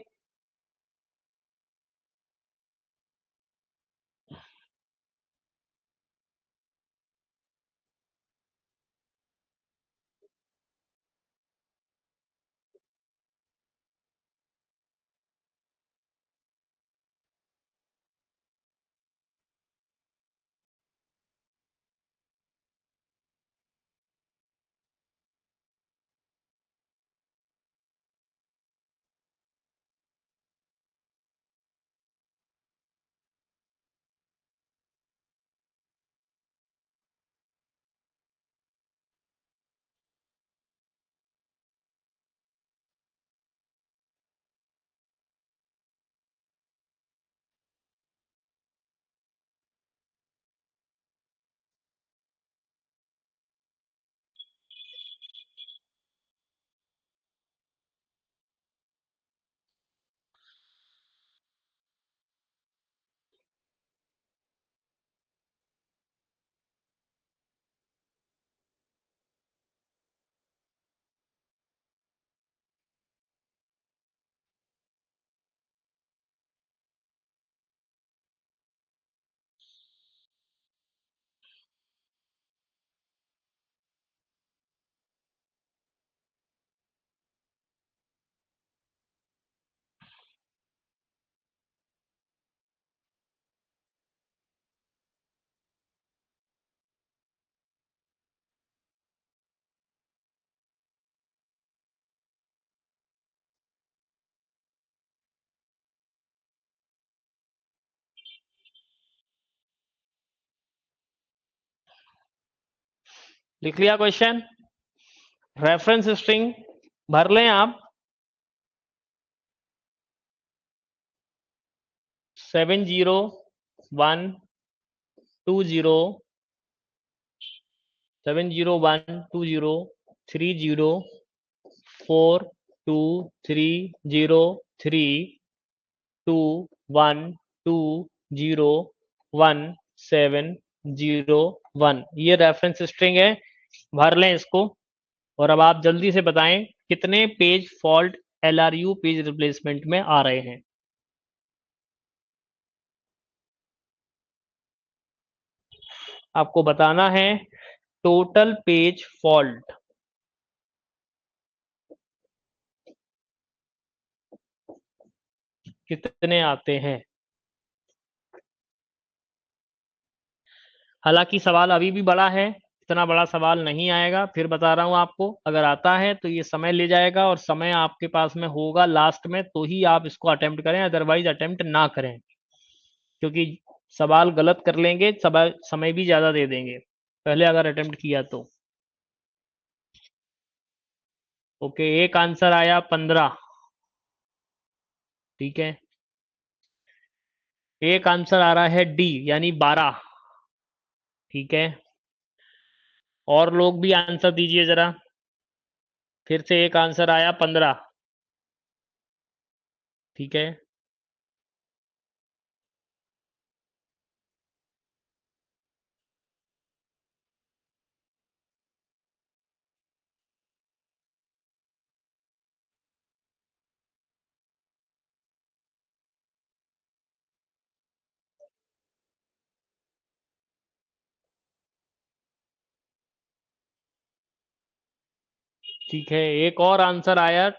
लिख लिया क्वेश्चन? रेफरेंस स्ट्रिंग भर लें आप। 70120 ये रेफरेंस स्ट्रिंग है, भर लें इसको। और अब आप जल्दी से बताएं कितने page fault LRU page replacement में आ रहे हैं। आपको बताना है टोटल पेज फॉल्ट कितने आते हैं। हालांकि सवाल अभी भी बड़ा है, इतना बड़ा सवाल नहीं आएगा, फिर बता रहा हूं आपको। अगर आता है तो ये समय ले जाएगा, और समय आपके पास में होगा लास्ट में तो ही आप इसको अटेम्प्ट करें, अदरवाइज अटेम्प्ट ना करें, क्योंकि सवाल गलत कर लेंगे, समय भी ज्यादा दे देंगे पहले अगर अटेम्प्ट किया तो। ओके, एक आंसर आया 15। ठीक है, एक आंसर आ रहा है डी यानी 12। ठीक है, और लोग भी आंसर दीजिए जरा। फिर से एक आंसर आया 15। ठीक है, ठीक है, एक और आंसर आया।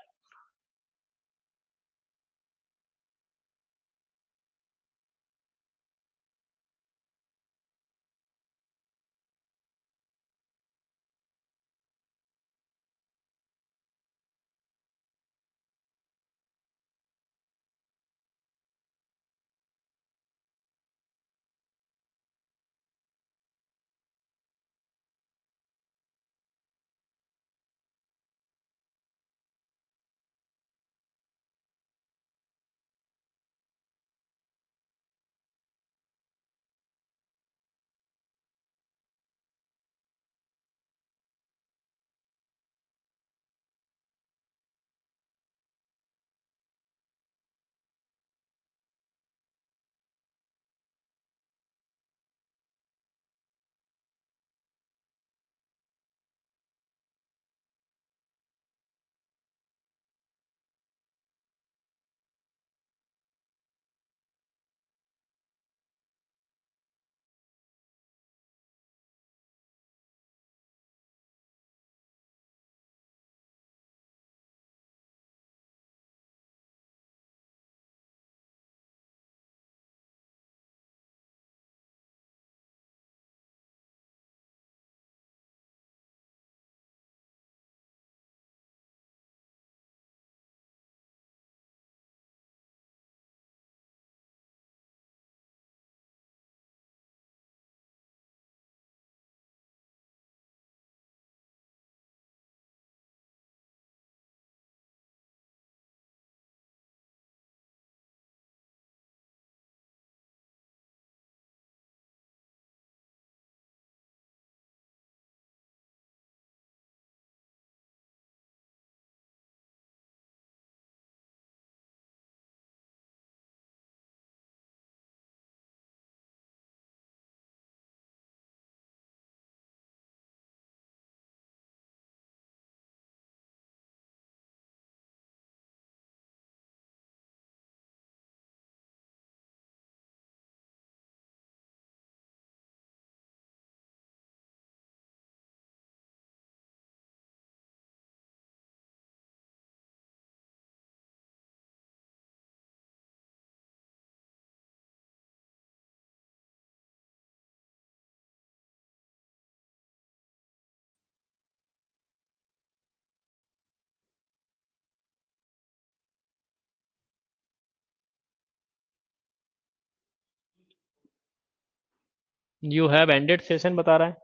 यू हैव एंडेड सेशन बता रहा है।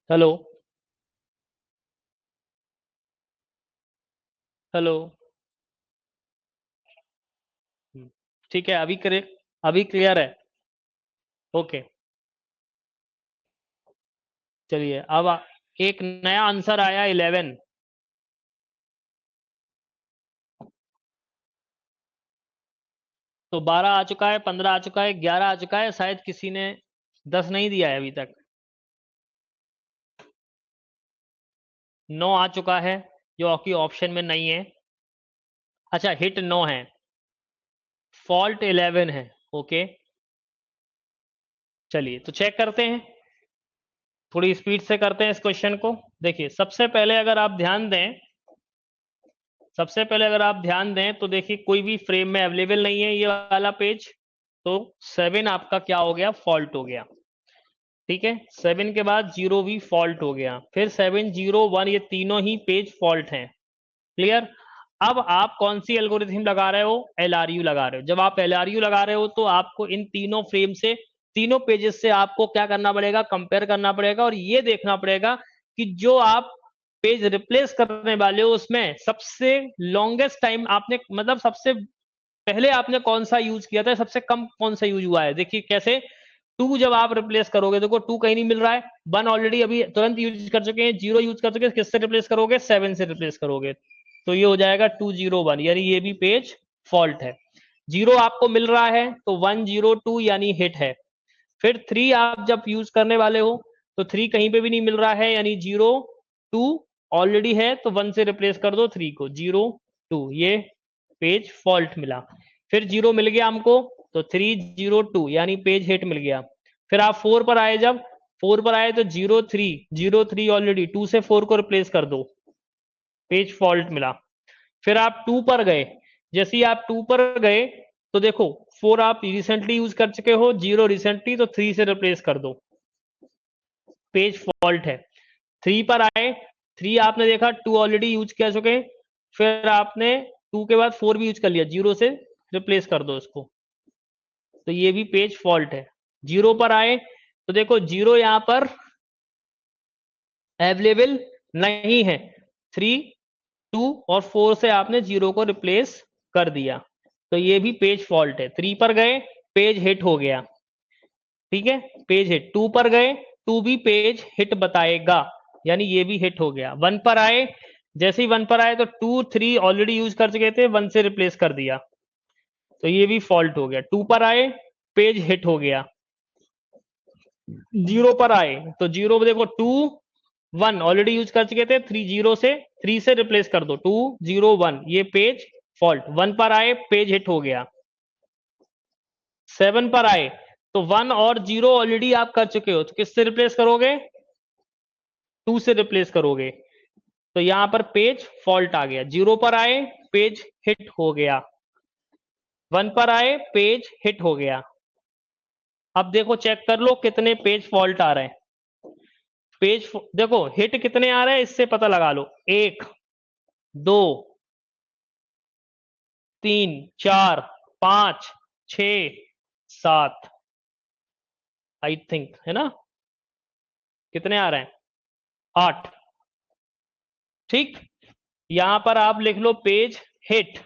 Hello, hello. ठीक है, अभी क्लियर है। ओके, चलिए अब एक नया आंसर आया 11। तो 12 आ चुका है, 15 आ चुका है, 11 आ चुका है, शायद किसी ने 10 नहीं दिया है अभी तक। 9 आ चुका है, जो आपकी ऑप्शन में नहीं है। अच्छा, हिट 9 है, फॉल्ट 11 है। ओके, चलिए तो चेक करते हैं, थोड़ी स्पीड से करते हैं इस क्वेश्चन को। देखिए, सबसे पहले अगर आप ध्यान दें तो देखिए कोई भी फ्रेम में अवेलेबल नहीं है ये वाला पेज। तो 7 आपका क्या हो गया, फॉल्ट हो गया। ठीक है, 7 के बाद 0 भी फॉल्ट हो गया, फिर 7, 0, 1 ये तीनों ही पेज फॉल्ट हैं। क्लियर। अब आप कौन सी एल्गोरिथम लगा रहे हो, एलआरयू लगा रहे हो। जब आप एलआरयू लगा रहे हो तो आपको इन तीनों फ्रेम से, तीनों पेजेस से आपको क्या करना पड़ेगा, कंपेयर करना पड़ेगा, और ये देखना पड़ेगा कि जो आप पेज रिप्लेस करने वाले हो उसमें सबसे लॉन्गेस्ट टाइम आपने, मतलब सबसे पहले आपने कौन सा यूज किया था, सबसे कम कौन सा यूज हुआ है। देखिए कैसे, 2 जब आप रिप्लेस करोगे, देखो 2 कहीं नहीं मिल रहा है, 1 ऑलरेडी अभी तुरंत यूज कर चुके हैं, 0 यूज कर चुके हैं, किससे रिप्लेस करोगे, 7 से रिप्लेस करोगे। तो ये हो जाएगा 201, यानी ये भी पेज फॉल्ट है। 0 आपको मिल रहा है तो 102 यानी हिट है। फिर 3 आप जब यूज करने वाले हो तो 3 कहीं पे भी नहीं मिल रहा है, यानी 02 ऑलरेडी है, तो 1 से रिप्लेस कर दो 3 को, 02, ये पेज फॉल्ट मिला। फिर 0 मिल गया हमको, तो 302 यानी पेज हिट मिल गया। फिर आप 4 पर आए, जब 4 पर आए तो 03 ऑलरेडी, 2 से 4 को रिप्लेस कर दो, पेज फॉल्ट मिला। फिर आप 2 पर गए, जैसे ही आप 2 पर गए तो देखो 4 आप रिसेंटली यूज कर चुके हो, 0 रिसेंटली, तो 3 से रिप्लेस कर दो, पेज फॉल्ट है। 3 पर आए, 3 आपने देखा 2 ऑलरेडी यूज कर चुके, फिर आपने 2 के बाद 4 भी यूज कर लिया, 0 से रिप्लेस कर दो इसको, तो ये भी पेज फॉल्ट है। 0 पर आए तो देखो 0 यहां पर अवेलेबल नहीं है, 3, 2 और 4 से आपने 0 को रिप्लेस कर दिया, तो ये भी पेज फॉल्ट है। 3 पर गए, पेज हिट हो गया। ठीक है, पेज हिट। 2 पर गए, 2 भी पेज हिट बताएगा, यानी ये भी हिट हो गया। 1 पर आए, जैसे ही 1 पर आए तो 2, 3 ऑलरेडी यूज कर चुके थे, 1 से रिप्लेस कर दिया, तो ये भी फॉल्ट हो गया। 2 पर आए, पेज हिट हो गया। 0 पर आए तो 0 देखो 2, 1 ऑलरेडी यूज कर चुके थे, 3 से रिप्लेस कर दो, 201, ये पेज फॉल्ट। 1 पर आए, पेज हिट हो गया। 7 पर आए तो 1 और 0 ऑलरेडी आप कर चुके हो, तो किससे रिप्लेस करोगे, 2 से रिप्लेस करोगे, तो यहां पर पेज फॉल्ट आ गया। 0 पर आए, पेज हिट हो गया। 1 पर आए, पेज हिट हो गया। अब देखो चेक कर लो कितने पेज फॉल्ट आ रहे हैं। देखो हिट कितने आ रहे हैं इससे पता लगा लो, 1, 2, 3, 4, 5, 6, 7, आई थिंक, है ना। कितने आ रहे हैं, 8। ठीक, यहां पर आप लिख लो पेज हिट,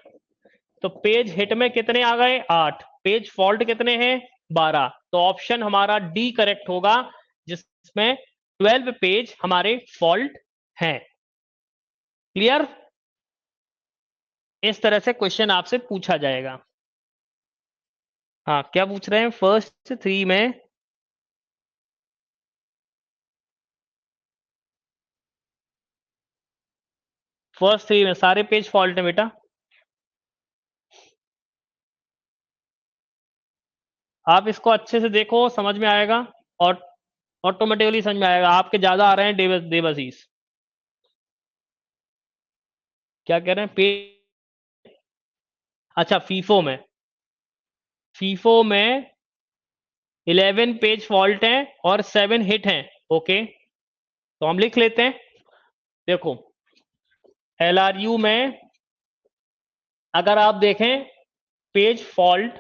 तो पेज हिट में कितने आ गए, 8। पेज फॉल्ट कितने हैं, 12। तो ऑप्शन हमारा डी करेक्ट होगा, जिसमें 12 पेज हमारे फॉल्ट हैं। क्लियर। इस तरह से क्वेश्चन आपसे पूछा जाएगा। हाँ, क्या पूछ रहे हैं, फर्स्ट 3 में। फर्स्ट 3 में सारे पेज फॉल्ट है बेटा। आप इसको अच्छे से देखो, समझ में आएगा, और ऑटोमेटिकली समझ में आएगा। आपके ज्यादा आ रहे हैं देवशीष। क्या कह रहे हैं, पेज। अच्छा, फीफो में 11 पेज फॉल्ट हैं और 7 हिट हैं। ओके, तो हम लिख लेते हैं। देखो, एलआरयू में अगर आप देखें पेज फॉल्ट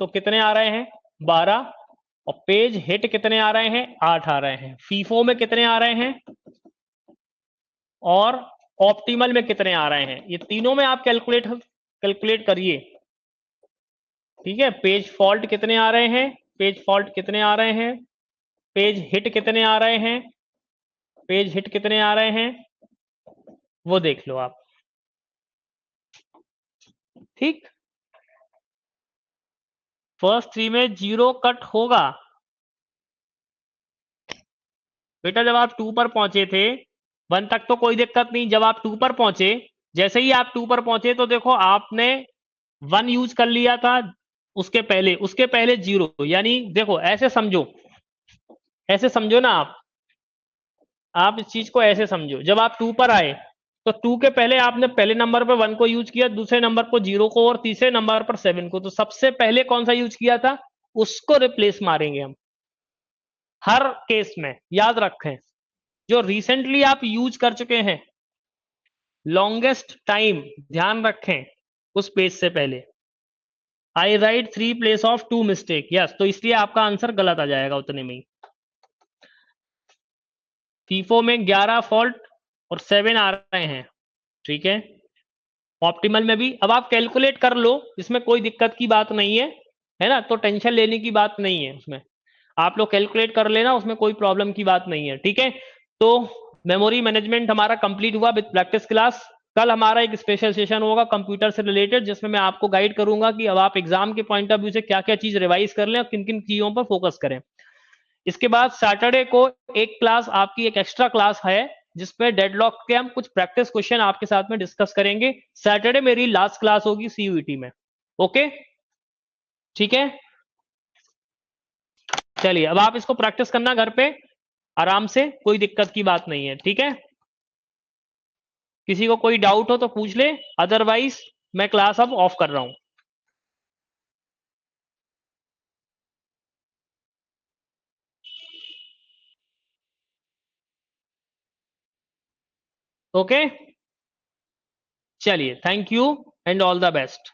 तो कितने आ रहे हैं 12, और पेज हिट कितने आ रहे हैं 8 आ रहे हैं। फीफो में कितने आ रहे हैं और ऑप्टिमल में कितने आ रहे हैं, ये तीनों में आप कैलकुलेट करिए। ठीक है, पेज फॉल्ट कितने आ रहे हैं, पेज फॉल्ट कितने आ रहे हैं, पेज हिट कितने आ रहे हैं, पेज हिट कितने आ रहे हैं, वो देख लो आप। ठीक, फर्स्ट 3 में 0 कट होगा बेटा। जब आप 2 पर पहुंचे थे, 1 तक तो कोई दिक्कत नहीं, जब आप 2 पर पहुंचे, जैसे ही आप 2 पर पहुंचे तो देखो आपने 1 यूज कर लिया था, उसके पहले 0, यानी देखो ऐसे समझो, ऐसे समझो ना आप इस चीज को ऐसे समझो, जब आप 2 पर आए तो 2 के पहले आपने पहले नंबर पर 1 को यूज किया, दूसरे नंबर पर 0 को, और तीसरे नंबर पर 7 को। तो सबसे पहले कौन सा यूज किया था, उसको रिप्लेस मारेंगे हम हर केस में। याद रखें, जो रिसेंटली आप यूज कर चुके हैं, लॉन्गेस्ट टाइम ध्यान रखें उस पेज से पहले। I write 3 place of 2 mistake, yes, तो इसलिए आपका आंसर गलत आ जाएगा उतने में ही। फीफो में 11 फॉल्ट और 7 आ रहे हैं। ठीक है, ऑप्टिमल में भी अब आप कैलकुलेट कर लो, इसमें कोई दिक्कत की बात नहीं है ना, तो टेंशन लेने की बात नहीं है उसमें, आप लोग कैलकुलेट कर लेना, उसमें कोई प्रॉब्लम की बात नहीं है। ठीक है, तो मेमोरी मैनेजमेंट हमारा कंप्लीट हुआ विद प्रैक्टिस क्लास। कल हमारा एक स्पेशल सेशन होगा कंप्यूटर से रिलेटेड, जिसमें मैं आपको गाइड करूंगा कि अब आप एग्जाम के पॉइंट ऑफ व्यू से क्या क्या चीज रिवाइज कर लें और किन किन चीजों पर फोकस करें। इसके बाद सैटरडे को एक क्लास आपकी, एक एक्स्ट्रा क्लास है, जिसमें डेडलॉक के हम कुछ प्रैक्टिस क्वेश्चन आपके साथ में डिस्कस करेंगे। सैटरडे मेरी लास्ट क्लास होगी सीयूईटी में। ओके, ठीक है, चलिए अब आप इसको प्रैक्टिस करना घर पे आराम से, कोई दिक्कत की बात नहीं है। ठीक है, किसी को कोई डाउट हो तो पूछ ले, अदरवाइज मैं क्लास अब ऑफ कर रहा हूं। ओके, चलिए, thank you and all the best.